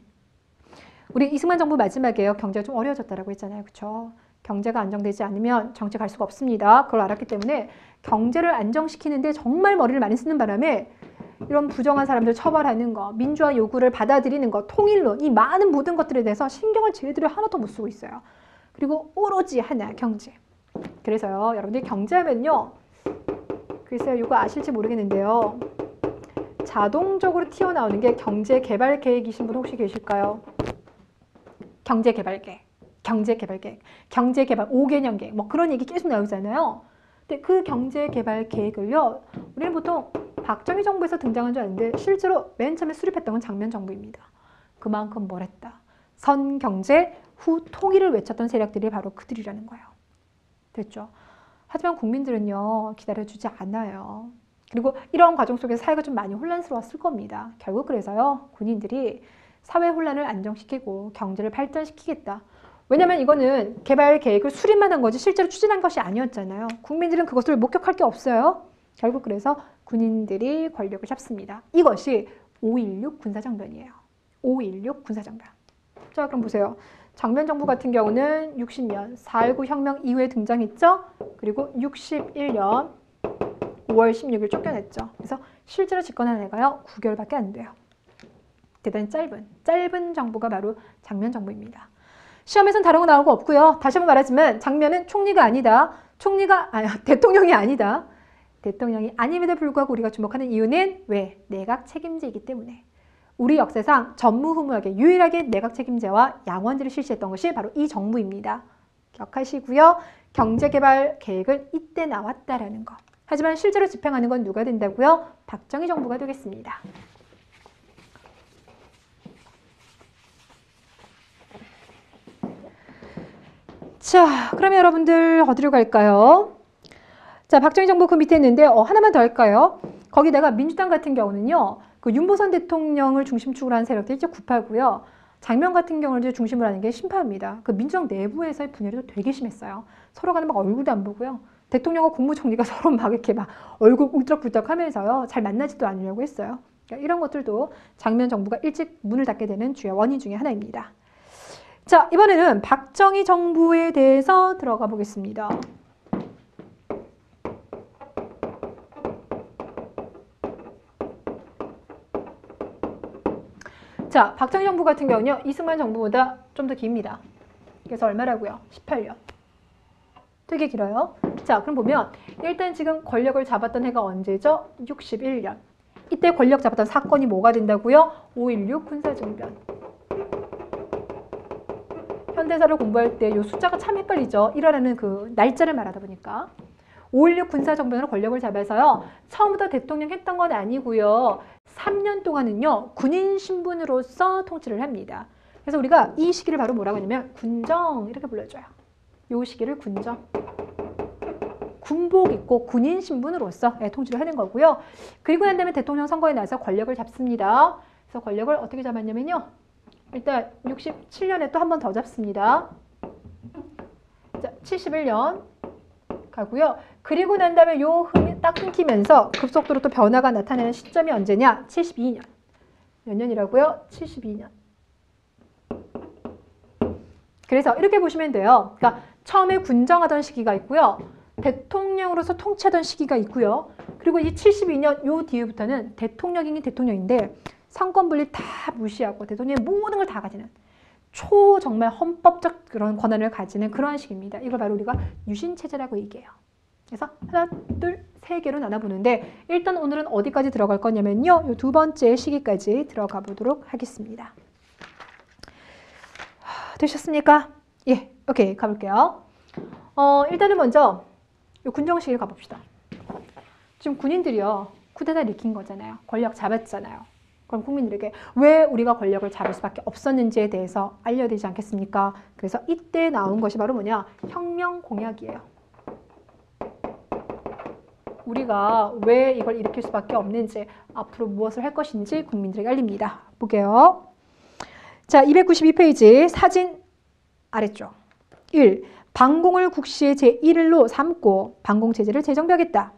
A: 우리 이승만 정부 마지막에요. 경제가 좀 어려워졌다고 했잖아요. 그렇죠? 경제가 안정되지 않으면 정치 갈 수가 없습니다. 그걸 알았기 때문에 경제를 안정시키는데 정말 머리를 많이 쓰는 바람에 이런 부정한 사람들 처벌하는 거, 민주화 요구를 받아들이는 거, 통일론, 이 많은 모든 것들에 대해서 신경을 제대로 하나도 못 쓰고 있어요. 그리고 오로지 하나, 경제. 그래서요, 여러분들이 경제하면요, 글쎄요, 이거 아실지 모르겠는데요. 자동적으로 튀어나오는 게 경제개발 계획이신 분 혹시 계실까요? 경제개발 계획, 경제개발 계획, 경제개발 5개년 계획, 뭐 그런 얘기 계속 나오잖아요. 근데 그 경제개발 계획을요, 우리는 보통 박정희 정부에서 등장한 줄 아는데 실제로 맨 처음에 수립했던 건 장면 정부입니다. 그만큼 뭘 했다. 선경제, 후 통일을 외쳤던 세력들이 바로 그들이라는 거예요. 됐죠? 하지만 국민들은요, 기다려주지 않아요. 그리고 이런 과정 속에서 사회가 좀 많이 혼란스러웠을 겁니다. 결국 그래서요, 군인들이 사회 혼란을 안정시키고 경제를 발전시키겠다. 왜냐면 이거는 개발 계획을 수립만 한 거지 실제로 추진한 것이 아니었잖아요. 국민들은 그것을 목격할 게 없어요. 결국 그래서 군인들이 권력을 잡습니다. 이것이 5.16 군사정변이에요. 5.16 군사정변. 자, 그럼 보세요. 장면정부 같은 경우는 60년 4.19 혁명 이후에 등장했죠. 그리고 61년 5월 16일 쫓겨냈죠. 그래서 실제로 집권한 애가요 9개월밖에 안 돼요. 대단히 짧은 정부가 바로 장면정부입니다. 시험에선 다른 거 나올 거 없고요. 다시 한번 말하지만 장면은 총리가 아니다. 대통령이 아니다. 대통령이 아님에도 불구하고 우리가 주목하는 이유는 왜? 내각 책임제이기 때문에. 우리 역사상 전무후무하게 유일하게 내각 책임제와 양원제를 실시했던 것이 바로 이 정부입니다. 기억하시고요. 경제개발 계획은 이때 나왔다라는 거. 하지만 실제로 집행하는 건 누가 된다고요? 박정희 정부가 되겠습니다. 자, 그러면 여러분들 어디로 갈까요? 자, 박정희 정부 그 밑에 있는데 하나만 더 할까요? 거기다가 민주당 같은 경우는요. 그 윤보선 대통령을 중심축으로 한 세력들이 이제 구파고요. 장면 같은 경우를 중심으로 하는 게 신파입니다. 그 민주당 내부에서의 분열이 되게 심했어요. 서로 간에 막 얼굴도 안 보고요. 대통령과 국무총리가 서로 막 이렇게 막 얼굴 울적불적 하면서요. 잘 만나지도 않으려고 했어요. 그러니까 이런 것들도 장면 정부가 일찍 문을 닫게 되는 주요 원인 중에 하나입니다. 자, 이번에는 박정희 정부에 대해서 들어가 보겠습니다. 자, 박정희 정부 같은 경우는요. 이승만 정부보다 좀 더 깁니다. 그래서 얼마라고요? 18년. 되게 길어요. 자, 그럼 보면 일단 지금 권력을 잡았던 해가 언제죠? 61년. 이때 권력 잡았던 사건이 뭐가 된다고요? 5.16 군사정변. 현대사를 공부할 때 이 숫자가 참 헷갈리죠. 일어나는 그 날짜를 말하다 보니까. 5.16 군사정변으로 권력을 잡아서요. 처음부터 대통령 했던 건 아니고요. 3년 동안은요. 군인 신분으로서 통치를 합니다. 그래서 우리가 이 시기를 바로 뭐라고 하냐면 군정 이렇게 불러줘요. 이 시기를 군정. 군복 입고 군인 신분으로서 통치를 하는 거고요. 그리고 난 다음에 대통령 선거에 나서 권력을 잡습니다. 그래서 권력을 어떻게 잡았냐면요. 일단 67년에 또 한 번 더 잡습니다. 자, 71년 가고요. 그리고 난 다음에 요 흠이 딱 끊기면서 급속도로 또 변화가 나타나는 시점이 언제냐? 72년. 몇 년이라고요? 72년. 그래서 이렇게 보시면 돼요. 그러니까 처음에 군정하던 시기가 있고요. 대통령으로서 통치하던 시기가 있고요. 그리고 이 72년 요 뒤에부터는 대통령이 대통령인데 상권분리 다 무시하고 대통령의 모든 걸 다 가지는 정말 헌법적 그런 권한을 가지는 그러한 시기입니다. 이걸 바로 우리가 유신체제라고 얘기해요. 그래서 하나, 둘, 세 개로 나눠보는데 일단 오늘은 어디까지 들어갈 거냐면요. 요 두 번째 시기까지 들어가 보도록 하겠습니다. 되셨습니까? 예, 오케이, 가볼게요. 일단은 먼저 요 군정 시기를 가봅시다. 지금 군인들이요. 쿠데타 일으킨 거잖아요. 권력 잡았잖아요. 그럼 국민들에게 왜 우리가 권력을 잡을 수밖에 없었는지에 대해서 알려야 되지 않겠습니까? 그래서 이때 나온 것이 바로 뭐냐? 혁명 공약이에요. 우리가 왜 이걸 일으킬 수밖에 없는지, 앞으로 무엇을 할 것인지 국민들에게 알립니다. 볼게요. 자, 292페이지 사진 아래쪽. 1. 반공을 국시의 제1일로 삼고 반공체제를 재정비하겠다.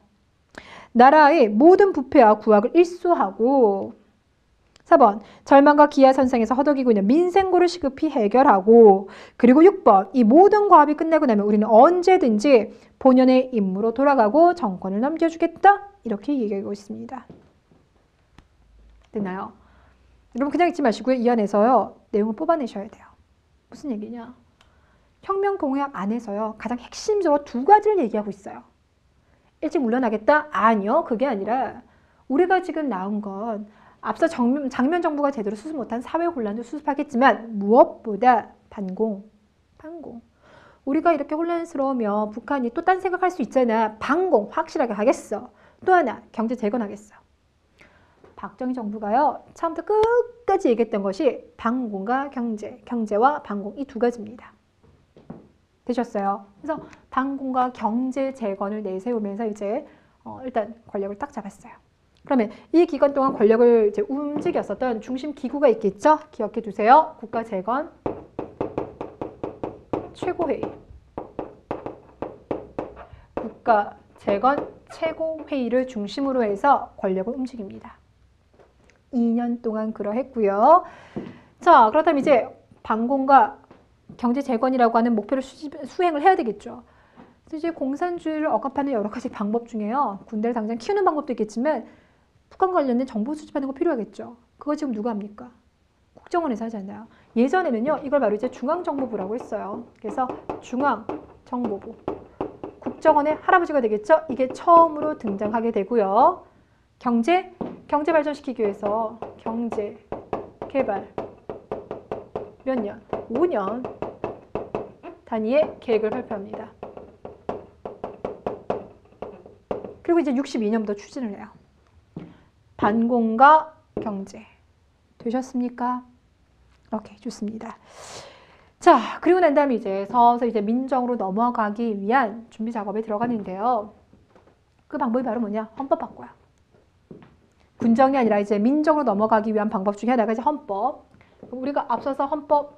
A: 나라의 모든 부패와 구악을 일소하고 4번 절망과 기아 선상에서 허덕이고 있는 민생고를 시급히 해결하고 그리고 6번 이 모든 과업이 끝나고 나면 우리는 언제든지 본연의 임무로 돌아가고 정권을 넘겨주겠다. 이렇게 얘기하고 있습니다. 됐나요? 여러분 그냥 읽지 마시고요. 이 안에서요. 내용을 뽑아내셔야 돼요. 무슨 얘기냐? 혁명 공약 안에서요. 가장 핵심적으로 두 가지를 얘기하고 있어요. 일찍 물러나겠다? 아니요. 그게 아니라 우리가 지금 나온 건 앞서 장면 정부가 제대로 수습 못한 사회 혼란도 수습하겠지만 무엇보다 반공. 우리가 이렇게 혼란스러우면 북한이 또 딴 생각할 수 있잖아. 방공 확실하게 하겠어. 또 하나 경제 재건하겠어. 박정희 정부가요. 처음부터 끝까지 얘기했던 것이 방공과 경제, 경제와 방공 이 두 가지입니다. 되셨어요? 그래서 방공과 경제 재건을 내세우면서 이제 일단 권력을 딱 잡았어요. 그러면 이 기간 동안 권력을 이제 움직였었던 중심 기구가 있겠죠? 기억해 두세요. 국가재건 최고회의. 국가재건 최고회의를 중심으로 해서 권력을 움직입니다. 2년 동안 그러했고요. 자, 그렇다면 이제 방공과 경제재건이라고 하는 목표를 수행을 해야 되겠죠. 이제 공산주의를 억압하는 여러 가지 방법 중에요. 군대를 당장 키우는 방법도 있겠지만 북한 관련된 정보 수집하는 거 필요하겠죠. 그거 지금 누가 합니까? 국정원에서 하잖아요. 예전에는요. 이걸 바로 이제 중앙정보부라고 했어요. 그래서 중앙정보부. 국정원의 할아버지가 되겠죠. 이게 처음으로 등장하게 되고요. 경제 발전시키기 위해서 경제 개발 몇 년? 5년 단위의 계획을 발표합니다. 그리고 이제 62년부터 추진을 해요. 반공과 경제. 되셨습니까? 오케이, 좋습니다. 자, 그리고 난 다음에 이제 서서히 이제 민정으로 넘어가기 위한 준비 작업에 들어가는데요. 그 방법이 바로 뭐냐? 헌법 바꿔요. 군정이 아니라 이제 민정으로 넘어가기 위한 방법 중에 하나가 이제 헌법. 우리가 앞서서 헌법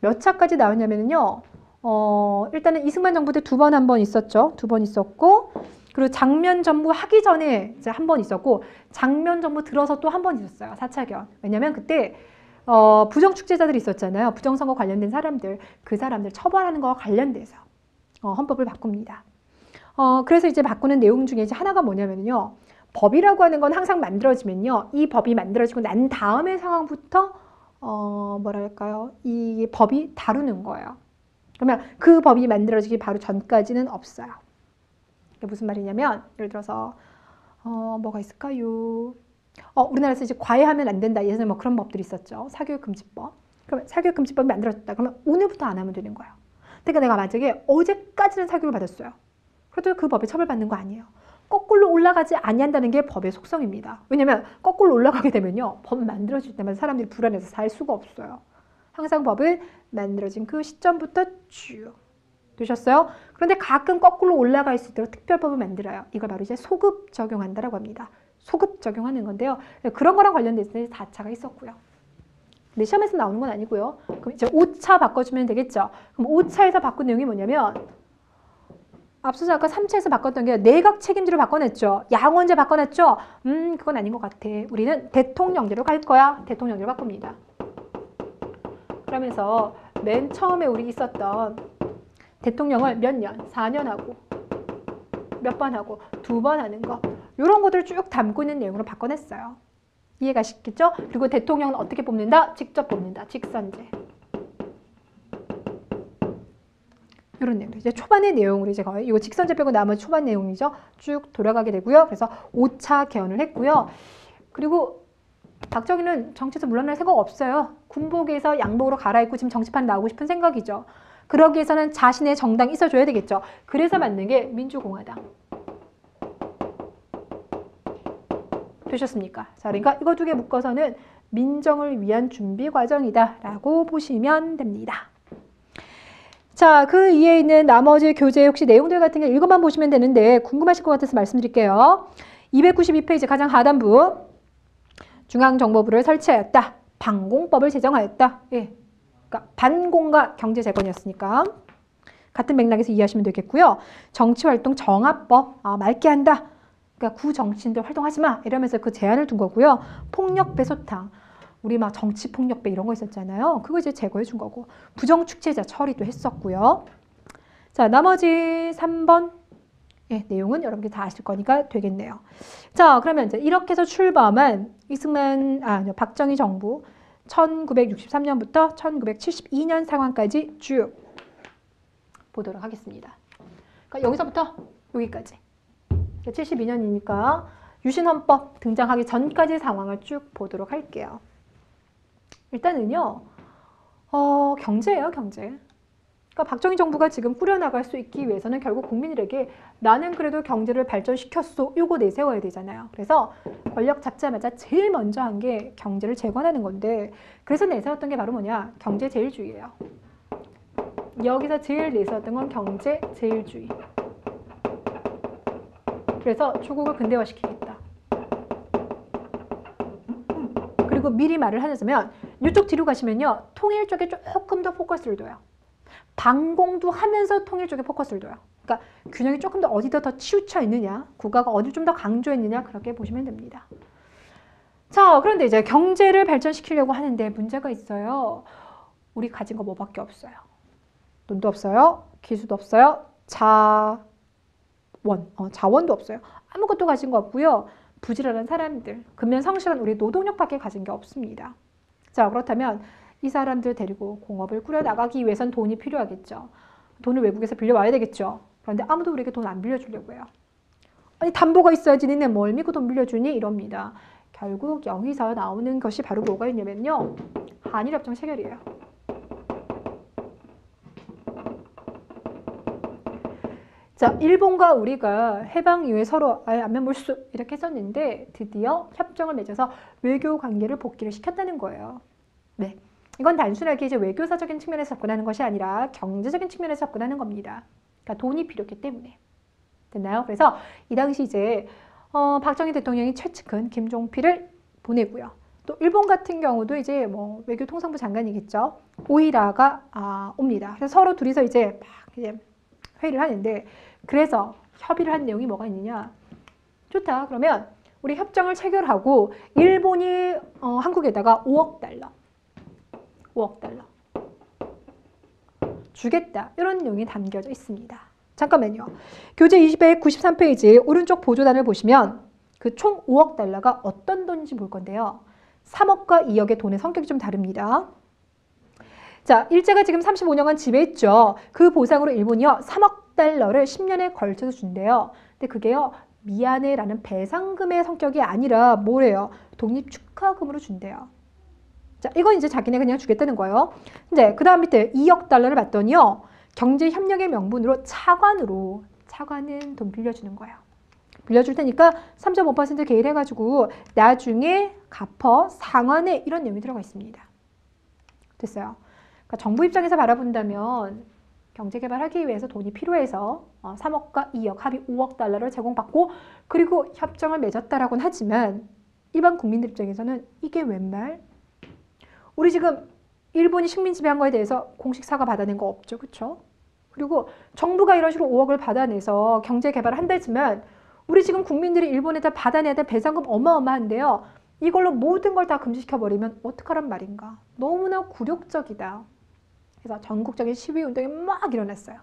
A: 몇 차까지 나왔냐면요. 일단은 이승만 정부 때 두 번 한 번 있었죠. 두 번 있었고, 그리고 장면 정부 하기 전에 이제 한 번 있었고, 장면 정부 들어서 또 한 번 있었어요. 4차견. 왜냐면 그때 부정축제자들이 있었잖아요. 부정선거 관련된 사람들, 그 사람들 처벌하는 거와 관련돼서 헌법을 바꿉니다. 그래서 이제 바꾸는 내용 중에 이제 하나가 뭐냐면요. 법이라고 하는 건 항상 만들어지면요. 이 법이 만들어지고 난 다음의 상황부터 뭐랄까요? 이 법이 다루는 거예요. 그러면 그 법이 만들어지기 바로 전까지는 없어요. 이게 무슨 말이냐면 예를 들어서 뭐가 있을까요? 우리나라에서 이제 과외하면 안 된다. 예전에 뭐 그런 법들이 있었죠. 사교육금지법. 그러면 사교육금지법이 만들어졌다. 그러면 오늘부터 안 하면 되는 거예요. 그러니까 내가 만약에 어제까지는 사교육을 받았어요. 그래도 그 법에 처벌받는 거 아니에요. 거꾸로 올라가지 아니한다는 게 법의 속성입니다. 왜냐면 거꾸로 올라가게 되면요. 법 만들어질 때마다 사람들이 불안해서 살 수가 없어요. 항상 법을 만들어진 그 시점부터 쭉 되셨어요? 그런데 가끔 거꾸로 올라갈 수 있도록 특별법을 만들어요. 이걸 바로 이제 소급 적용한다라고 합니다. 소급 적용하는 건데요. 그런 거랑 관련돼서 4차가 있었고요. 근데 시험에서 나오는 건 아니고요. 그럼 이제 5차 바꿔주면 되겠죠. 그럼 5차에서 바꾼 내용이 뭐냐면 앞서서 아까 3차에서 바꿨던 게 내각 책임제로 바꿔냈죠. 양원제 바꿔냈죠. 그건 아닌 것 같아. 우리는 대통령제로 갈 거야. 대통령제로 바꿉니다. 그러면서 맨 처음에 우리 있었던 대통령을 몇 년, 4년 하고 몇 번 하고 2번 하는 거 이런 것들을 쭉 담고 있는 내용으로 바꿔냈어요. 이해가 쉽겠죠? 그리고 대통령은 어떻게 뽑는다? 직접 뽑는다. 직선제. 이런 내용들. 이제 초반의 내용으로 이제 거의 이거 직선제 빼고 나머지 초반 내용이죠. 쭉 돌아가게 되고요. 그래서 5차 개헌을 했고요. 그리고 박정희는 정치에서 물러날 생각 없어요. 군복에서 양복으로 갈아입고 지금 정치판 나오고 싶은 생각이죠. 그러기 위해서는 자신의 정당이 있어줘야 되겠죠. 그래서 만든 게 민주공화당. 되셨습니까? 자, 그러니까 이거 두 개 묶어서는 민정을 위한 준비 과정이다라고 보시면 됩니다. 자, 그 이에 있는 나머지 교재 혹시 내용들 같은 게 읽어만 보시면 되는데 궁금하실 것 같아서 말씀드릴게요. 292페이지 가장 하단부. 중앙정보부를 설치하였다. 방공법을 제정하였다. 예. 그러니까 반공과 경제재건이었으니까 같은 맥락에서 이해하시면 되겠고요. 정치활동 정합법 맑게 한다. 그러니까 구정치인들 활동하지 마 이러면서 그 제한을 둔 거고요. 폭력배 소탕. 우리 막 정치폭력배 이런 거 있었잖아요. 그거 이제 제거해 준 거고. 부정축제자 처리도 했었고요. 자, 나머지 3번 예, 내용은 여러분들 다 아실 거니까 되겠네요. 자, 그러면 이제 이렇게 해서 출범한 박정희 정부 1963년부터 1972년 상황까지 쭉 보도록 하겠습니다. 그러니까 여기서부터 여기까지. 72년이니까 유신헌법 등장하기 전까지 상황을 쭉 보도록 할게요. 일단은요, 경제예요, 경제. 그러니까 박정희 정부가 지금 꾸려나갈 수 있기 위해서는 결국 국민들에게 나는 그래도 경제를 발전시켰어. 요거 내세워야 되잖아요. 그래서 권력 잡자마자 제일 먼저 한 게 경제를 재건하는 건데 그래서 내세웠던 게 바로 뭐냐? 경제제일주의예요. 여기서 제일 내세웠던 건 경제제일주의. 그래서 조국을 근대화시키겠다. 그리고 미리 말을 하자면 이쪽 뒤로 가시면요. 통일 쪽에 조금 더 포커스를 둬요. 방공도 하면서 통일 쪽에 포커스를 둬요. 그러니까 균형이 조금 더 어디다 더 치우쳐 있느냐, 국가가 어디 좀 더 강조했느냐 그렇게 보시면 됩니다. 자, 그런데 이제 경제를 발전시키려고 하는데 문제가 있어요. 우리 가진 거 뭐밖에 없어요. 돈도 없어요. 기술도 없어요. 자원도 없어요. 아무것도 가진 거 없고요. 부지런한 사람들, 근면성실한 우리 노동력밖에 가진 게 없습니다. 자, 그렇다면 이 사람들 데리고 공업을 꾸려나가기 위해선 돈이 필요하겠죠. 돈을 외국에서 빌려와야 되겠죠. 그런데 아무도 우리에게 돈 안 빌려주려고 해요. 아니 담보가 있어야지 니네 뭘 믿고 돈 빌려주니? 이럽니다. 결국 여기서 나오는 것이 바로 뭐가 있냐면요. 한일협정 체결이에요. 자, 일본과 우리가 해방 이후에 서로 안면몰수 이렇게 했었는데 드디어 협정을 맺어서 외교 관계를 복귀를 시켰다는 거예요. 네. 이건 단순하게 이제 외교사적인 측면에서 접근하는 것이 아니라 경제적인 측면에서 접근하는 겁니다. 그러니까 돈이 필요했기 때문에. 됐나요? 그래서 이 당시 이제 박정희 대통령이 최측근 김종필을 보내고요. 또 일본 같은 경우도 이제 뭐 외교통상부 장관이겠죠. 오이라가 옵니다. 그래서 서로 둘이서 이제 막 이제 회의를 하는데 그래서 협의를 한 내용이 뭐가 있느냐. 좋다. 그러면 우리 협정을 체결하고 일본이 한국에다가 5억 달러 주겠다. 이런 내용이 담겨져 있습니다. 잠깐만요. 교재 293페이지 오른쪽 보조단을 보시면 그 총 5억 달러가 어떤 돈인지 볼 건데요. 3억과 2억의 돈의 성격이 좀 다릅니다. 자, 일제가 지금 35년간 지배했죠. 그 보상으로 일본이요. 3억 달러를 10년에 걸쳐서 준대요. 근데 그게요. 미안해라는 배상금의 성격이 아니라 뭐래요? 독립축하금으로 준대요. 자, 이건 이제 자기네 그냥 주겠다는 거예요. 근데 그 다음 밑에 2억 달러를 받더니요. 경제협력의 명분으로 차관은 돈 빌려주는 거예요. 빌려줄 테니까 3.5% 개일해가지고 나중에 갚어 상환해 이런 내용이 들어가 있습니다. 됐어요. 그러니까 정부 입장에서 바라본다면 경제개발하기 위해서 돈이 필요해서 3억과 2억 합의 5억 달러를 제공받고 그리고 협정을 맺었다라고는 하지만 일반 국민들 입장에서는 이게 웬 말? 우리 지금 일본이 식민 지배한 거에 대해서 공식 사과 받아낸 거 없죠. 그렇죠? 그리고 정부가 이런 식으로 5억을 받아내서 경제 개발을 한다지만 우리 지금 국민들이 일본에다 받아내야 될 배상금 어마어마한데요. 이걸로 모든 걸 다 금지시켜버리면 어떡하란 말인가. 너무나 굴욕적이다. 그래서 전국적인 시위운동이 막 일어났어요.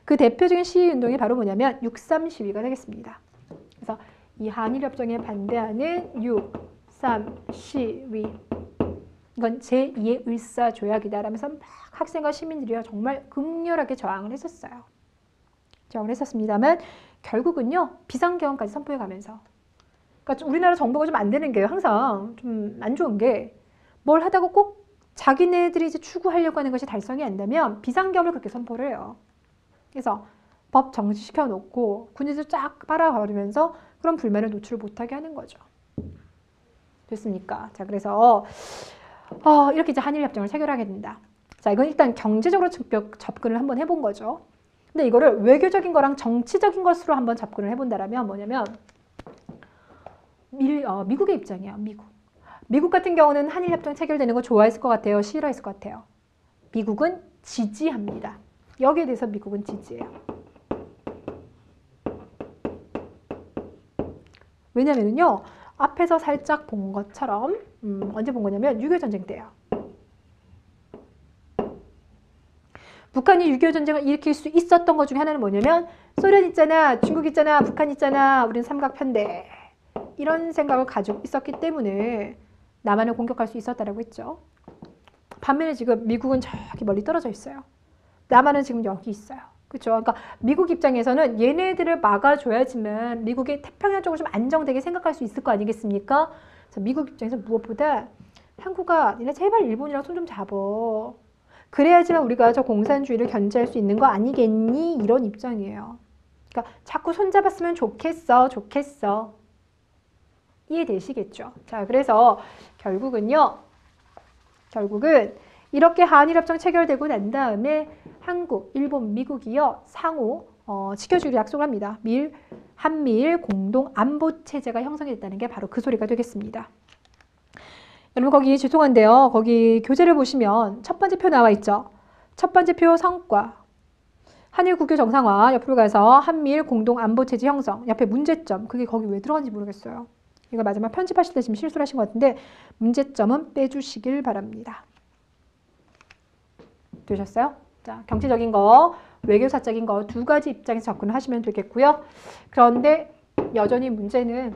A: 그 대표적인 시위운동이 바로 뭐냐면 6.3 시위가 되겠습니다. 그래서 이 한일협정에 반대하는 6.3 시위. 이건 제2의 을사조약이다 라면서 막 학생과 시민들이요 정말 극렬하게 저항을 했었어요. 저항을 했었습니다만 결국은요 비상경영까지 선포해가면서 그러니까 우리나라 정부가 좀 안 되는 게 항상 좀 안 좋은 게 뭘 하다가 꼭 자기네들이 이제 추구하려고 하는 것이 달성이 안 되면 비상경영을 그렇게 선포를 해요. 그래서 법 정지시켜 놓고 군인들 쫙 빨아버리면서 그런 불만을 노출 못하게 하는 거죠. 됐습니까? 자, 그래서 이렇게 이제 한일협정을 체결하게 된다. 자, 이건 일단 경제적으로 접근을 한번 해본 거죠. 근데 이거를 외교적인 거랑 정치적인 것으로 한번 접근을 해본다라면 뭐냐면 미국의 입장이에요. 미국 같은 경우는 한일협정 체결되는 거 좋아했을 것 같아요? 싫어했을 것 같아요? 미국은 지지합니다. 여기에 대해서 미국은 지지해요. 왜냐면은요. 앞에서 살짝 본 것처럼 언제 본 거냐면 6.25 전쟁 때예요. 북한이 6.25 전쟁을 일으킬 수 있었던 것 중에 하나는 뭐냐면 소련 있잖아, 중국 있잖아, 북한 있잖아, 우린 삼각편대 이런 생각을 가지고 있었기 때문에 남한을 공격할 수 있었다라고 했죠. 반면에 지금 미국은 저기 멀리 떨어져 있어요. 남한은 지금 여기 있어요. 그렇죠? 그러니까 미국 입장에서는 얘네들을 막아줘야지만 미국이 태평양 쪽으로 좀 안정되게 생각할 수 있을 거 아니겠습니까? 그래서 미국 입장에서 무엇보다 한국아, 니네 제발 일본이랑 손 좀 잡어. 그래야지만 우리가 저 공산주의를 견제할 수 있는 거 아니겠니? 이런 입장이에요. 그러니까 자꾸 손잡았으면 좋겠어, 좋겠어. 이해되시겠죠? 자, 그래서 결국은 이렇게 한일협정 체결되고 난 다음에 한국, 일본, 미국이요 상호 지켜주기로 약속을 합니다. 한미일 공동 안보 체제가 형성이 됐다는 게 바로 그 소리가 되겠습니다. 여러분 거기 죄송한데요. 거기 교재를 보시면 첫 번째 표 나와 있죠. 첫 번째 표 성과. 한일 국교 정상화 옆으로 가서 한미일 공동 안보 체제 형성. 옆에 문제점. 그게 거기 왜 들어간지 모르겠어요. 이거 마지막 편집하실 때 지금 실수를 하신 것 같은데 문제점은 빼주시길 바랍니다. 되셨어요? 자, 경제적인 거, 외교사적인 거 두 가지 입장에서 접근을 하시면 되겠고요. 그런데 여전히 문제는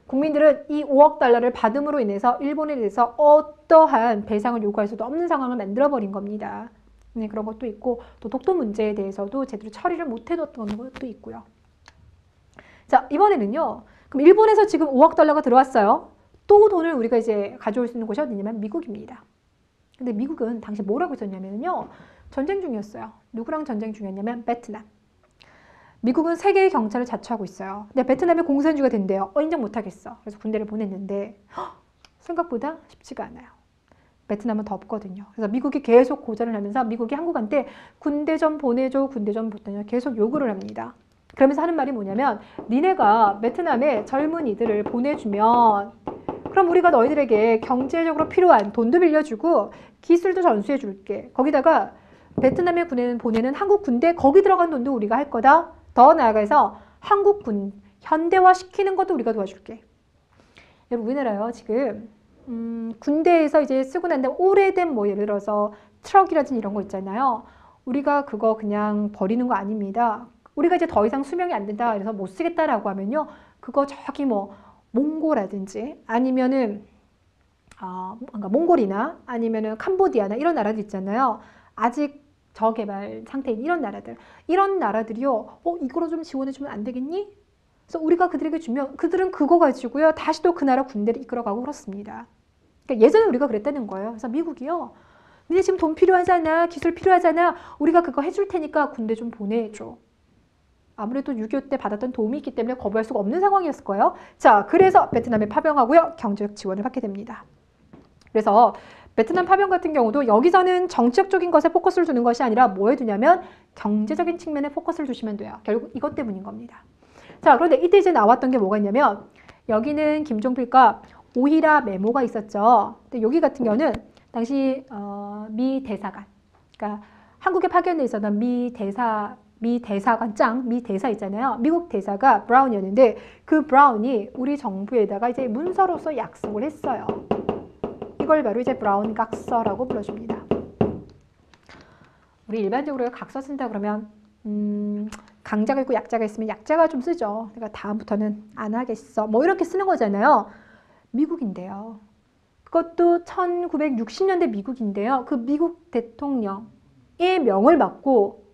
A: 국민들은 이 5억 달러를 받음으로 인해서 일본에 대해서 어떠한 배상을 요구할 수도 없는 상황을 만들어버린 겁니다. 네, 그런 것도 있고 또 독도 문제에 대해서도 제대로 처리를 못 해뒀던 것도 있고요. 자, 이번에는요. 그럼 일본에서 지금 5억 달러가 들어왔어요. 또 돈을 우리가 이제 가져올 수 있는 곳이 어디냐면 미국입니다. 근데 미국은 당시 뭐라고 했었냐면요. 전쟁 중이었어요. 누구랑 전쟁 중이었냐면 베트남. 미국은 세계의 경찰을 자처하고 있어요. 근데 베트남이 공산주의가 된대요. 인정 못하겠어. 그래서 군대를 보냈는데 생각보다 쉽지가 않아요. 베트남은 덥거든요. 그래서 미국이 계속 고전을 하면서 미국이 한국한테 군대 좀 보내줘, 군대 좀 보내줘 계속 요구를 합니다. 그러면서 하는 말이 뭐냐면 니네가 베트남에 젊은이들을 보내주면 그럼 우리가 너희들에게 경제적으로 필요한 돈도 빌려주고 기술도 전수해 줄게. 거기다가 베트남에 보내는 한국 군대 거기 들어간 돈도 우리가 할 거다. 더 나아가서 한국 현대화 시키는 것도 우리가 도와줄게. 여러분 우리나라요 지금 군대에서 이제 쓰고 난 다음에 오래된 뭐 예를 들어서 트럭이라든지 이런 거 있잖아요. 우리가 그거 그냥 버리는 거 아닙니다. 우리가 이제 더 이상 수명이 안 된다 그래서 못 쓰겠다라고 하면요. 그거 저기 뭐 몽골이라든지 아니면은 그러니까 몽골이나 아니면은 캄보디아나 이런 나라들 있잖아요. 아직 저개발 상태인 이런 나라들이요. 이거로 좀 지원해주면 안 되겠니? 그래서 우리가 그들에게 주면 그들은 그거 가지고요. 다시 또 그 나라 군대를 이끌어가고 그렇습니다. 그러니까 예전에 우리가 그랬다는 거예요. 그래서 미국이요. 니네 지금 돈 필요하잖아. 기술 필요하잖아. 우리가 그거 해줄 테니까 군대 좀 보내줘. 아무래도 6.25 때 받았던 도움이 있기 때문에 거부할 수가 없는 상황이었을 거예요. 자, 그래서 베트남에 파병하고요. 경제적 지원을 받게 됩니다. 그래서 베트남 파병 같은 경우도 여기서는 정치적인 것에 포커스를 두는 것이 아니라 뭐에 두냐면 경제적인 측면에 포커스를 두시면 돼요. 결국 이것 때문인 겁니다. 자, 그런데 이때 이제 나왔던 게 뭐가 있냐면 여기는 김종필과 오히라 메모가 있었죠. 근데 여기 같은 경우는 당시 미 대사관, 그러니까 한국에 파견돼 있었던 미 대사 있잖아요. 미국 대사가 브라운이었는데 그 브라운이 우리 정부에다가 이제 문서로서 약속을 했어요. 이걸 바로 이제 브라운 각서라고 불러줍니다. 우리 일반적으로 각서 쓴다 그러면 강자가 있고 약자가 있으면 약자가 좀 쓰죠. 그러니까 다음부터는 안 하겠어. 뭐 이렇게 쓰는 거잖아요. 미국인데요. 그것도 1960년대 미국인데요. 그 미국 대통령의 명을 받고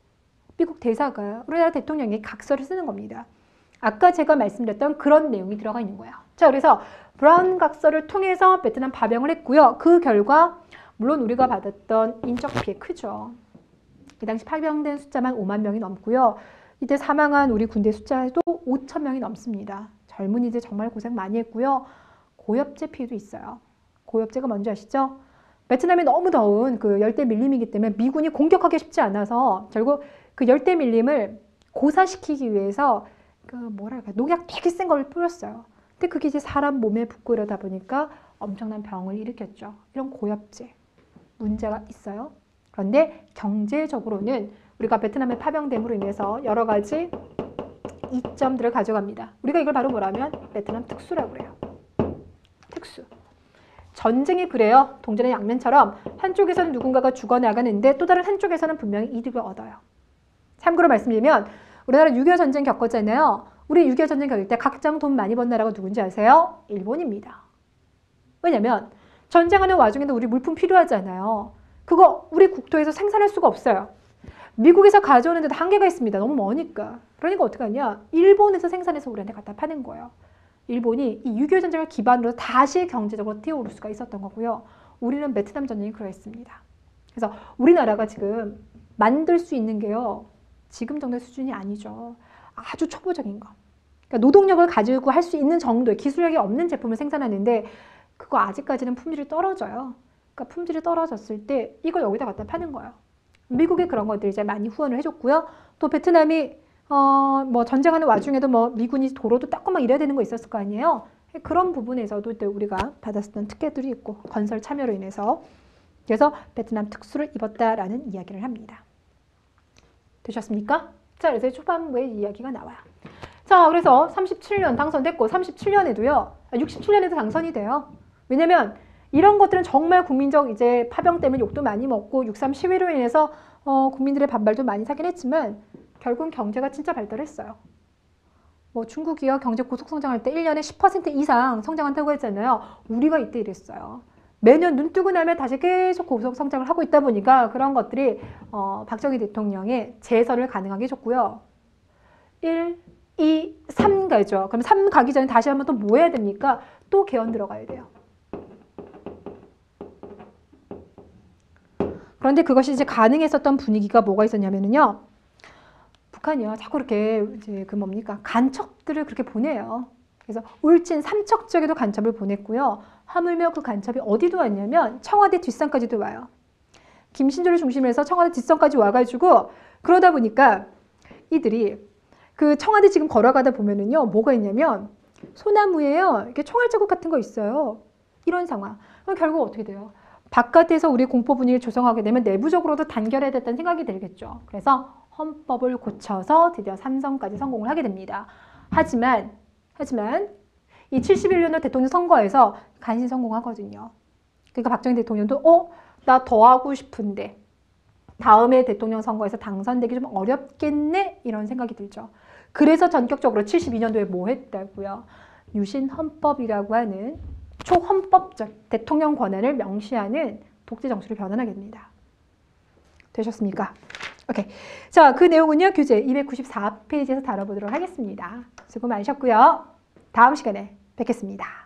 A: 미국 대사가 우리나라 대통령이 각서를 쓰는 겁니다. 아까 제가 말씀드렸던 그런 내용이 들어가 있는 거예요. 자, 그래서 브라운 각서를 통해서 베트남 파병을 했고요. 그 결과 물론 우리가 받았던 인적 피해 크죠. 이 당시 파병된 숫자만 5만 명이 넘고요. 이때 사망한 우리 군대 숫자도 5천 명이 넘습니다. 젊은이들 정말 고생 많이 했고요. 고엽제 피해도 있어요. 고엽제가 뭔지 아시죠? 베트남이 너무 더운 그 열대 밀림이기 때문에 미군이 공격하기 쉽지 않아서 결국 그 열대 밀림을 고사시키기 위해서 그 농약 되게 센 걸 뿌렸어요. 근데 그게 이제 사람 몸에 붙고 이러다 보니까 엄청난 병을 일으켰죠. 이런 고엽제 문제가 있어요. 그런데 경제적으로는 우리가 베트남에 파병됨으로 인해서 여러 가지 이점들을 가져갑니다. 우리가 이걸 바로 뭐라면 베트남 특수라고 그래요. 특수. 전쟁이 그래요. 동전의 양면처럼 한쪽에서는 누군가가 죽어나가는데 또 다른 한쪽에서는 분명히 이득을 얻어요. 참고로 말씀드리면 우리나라 6.25 전쟁 겪었잖아요. 우리 6.25 전쟁 겪을 때 각장 돈 많이 번 나라가 누군지 아세요? 일본입니다. 왜냐면 전쟁하는 와중에도 우리 물품 필요하잖아요. 그거 우리 국토에서 생산할 수가 없어요. 미국에서 가져오는 데도 한계가 있습니다. 너무 머니까. 그러니까 어떻게 하냐? 일본에서 생산해서 우리한테 갖다 파는 거예요. 일본이 이 6.25 전쟁을 기반으로 다시 경제적으로 뛰어오를 수가 있었던 거고요. 우리는 베트남 전쟁이 그러했습니다. 그래서 우리나라가 지금 만들 수 있는 게요. 지금 정도의 수준이 아니죠. 아주 초보적인 거. 그러니까 노동력을 가지고 할 수 있는 정도의 기술력이 없는 제품을 생산하는데 그거 아직까지는 품질이 떨어져요. 그러니까 품질이 떨어졌을 때 이걸 여기다 갖다 파는 거예요. 미국이 그런 것들 이제 많이 후원을 해줬고요. 또 베트남이 뭐 전쟁하는 와중에도 뭐 미군이 도로도 닦고 막 이래야 되는 거 있었을 거 아니에요. 그런 부분에서도 또 우리가 받았었던 특혜들이 있고 건설 참여로 인해서 그래서 베트남 특수를 입었다라는 이야기를 합니다. 되셨습니까? 자, 그래서 초반부에 이야기가 나와요. 자, 그래서 37년 당선됐고 37년에도요. 67년에도 당선이 돼요. 왜냐면 이런 것들은 정말 국민적 이제 파병 때문에 욕도 많이 먹고 6.3 시위로 인해서 국민들의 반발도 많이 사긴 했지만 결국은 경제가 진짜 발달했어요. 뭐 중국이요 경제 고속 성장할 때 1년에 10% 이상 성장한다고 했잖아요. 우리가 이때 이랬어요. 매년 눈 뜨고 나면 다시 계속 고속 성장을 하고 있다 보니까 그런 것들이 박정희 대통령의 재선을 가능하게 해줬고요. 1, 2, 3 가죠. 그럼 3 가기 전에 다시 한번 또 뭐 해야 됩니까? 또 개헌 들어가야 돼요. 그런데 그것이 이제 가능했었던 분위기가 뭐가 있었냐면요. 북한이요. 자꾸 이렇게 이제 그 뭡니까? 간첩들을 그렇게 보내요. 그래서 울진 삼척 지역에도 간첩을 보냈고요. 하물며 그 간첩이 어디도 왔냐면 청와대 뒷산까지도 와요. 김신조를 중심으로 해서 청와대 뒷산까지 와가지고 그러다 보니까 이들이 그 청와대 지금 걸어가다 보면은요. 뭐가 있냐면 소나무에요. 이렇게 총알 자국 같은 거 있어요. 이런 상황. 그럼 결국 어떻게 돼요? 바깥에서 우리 공포 분위기를 조성하게 되면 내부적으로도 단결해야 됐다는 생각이 들겠죠. 그래서 헌법을 고쳐서 드디어 삼선까지 성공을 하게 됩니다. 하지만 이 71년도 대통령 선거에서 간신히 성공하거든요. 그러니까 박정희 대통령도 나 더 하고 싶은데 다음에 대통령 선거에서 당선되기 좀 어렵겠네 이런 생각이 들죠. 그래서 전격적으로 72년도에 뭐 했다고요? 유신 헌법이라고 하는 초헌법적 대통령 권한을 명시하는 독재 정치로 변환하게 됩니다. 되셨습니까? 오케이. 자, 그 내용은요. 교재 294페이지에서 다뤄보도록 하겠습니다. 수고 많으셨고요. 다음 시간에 뵙겠습니다.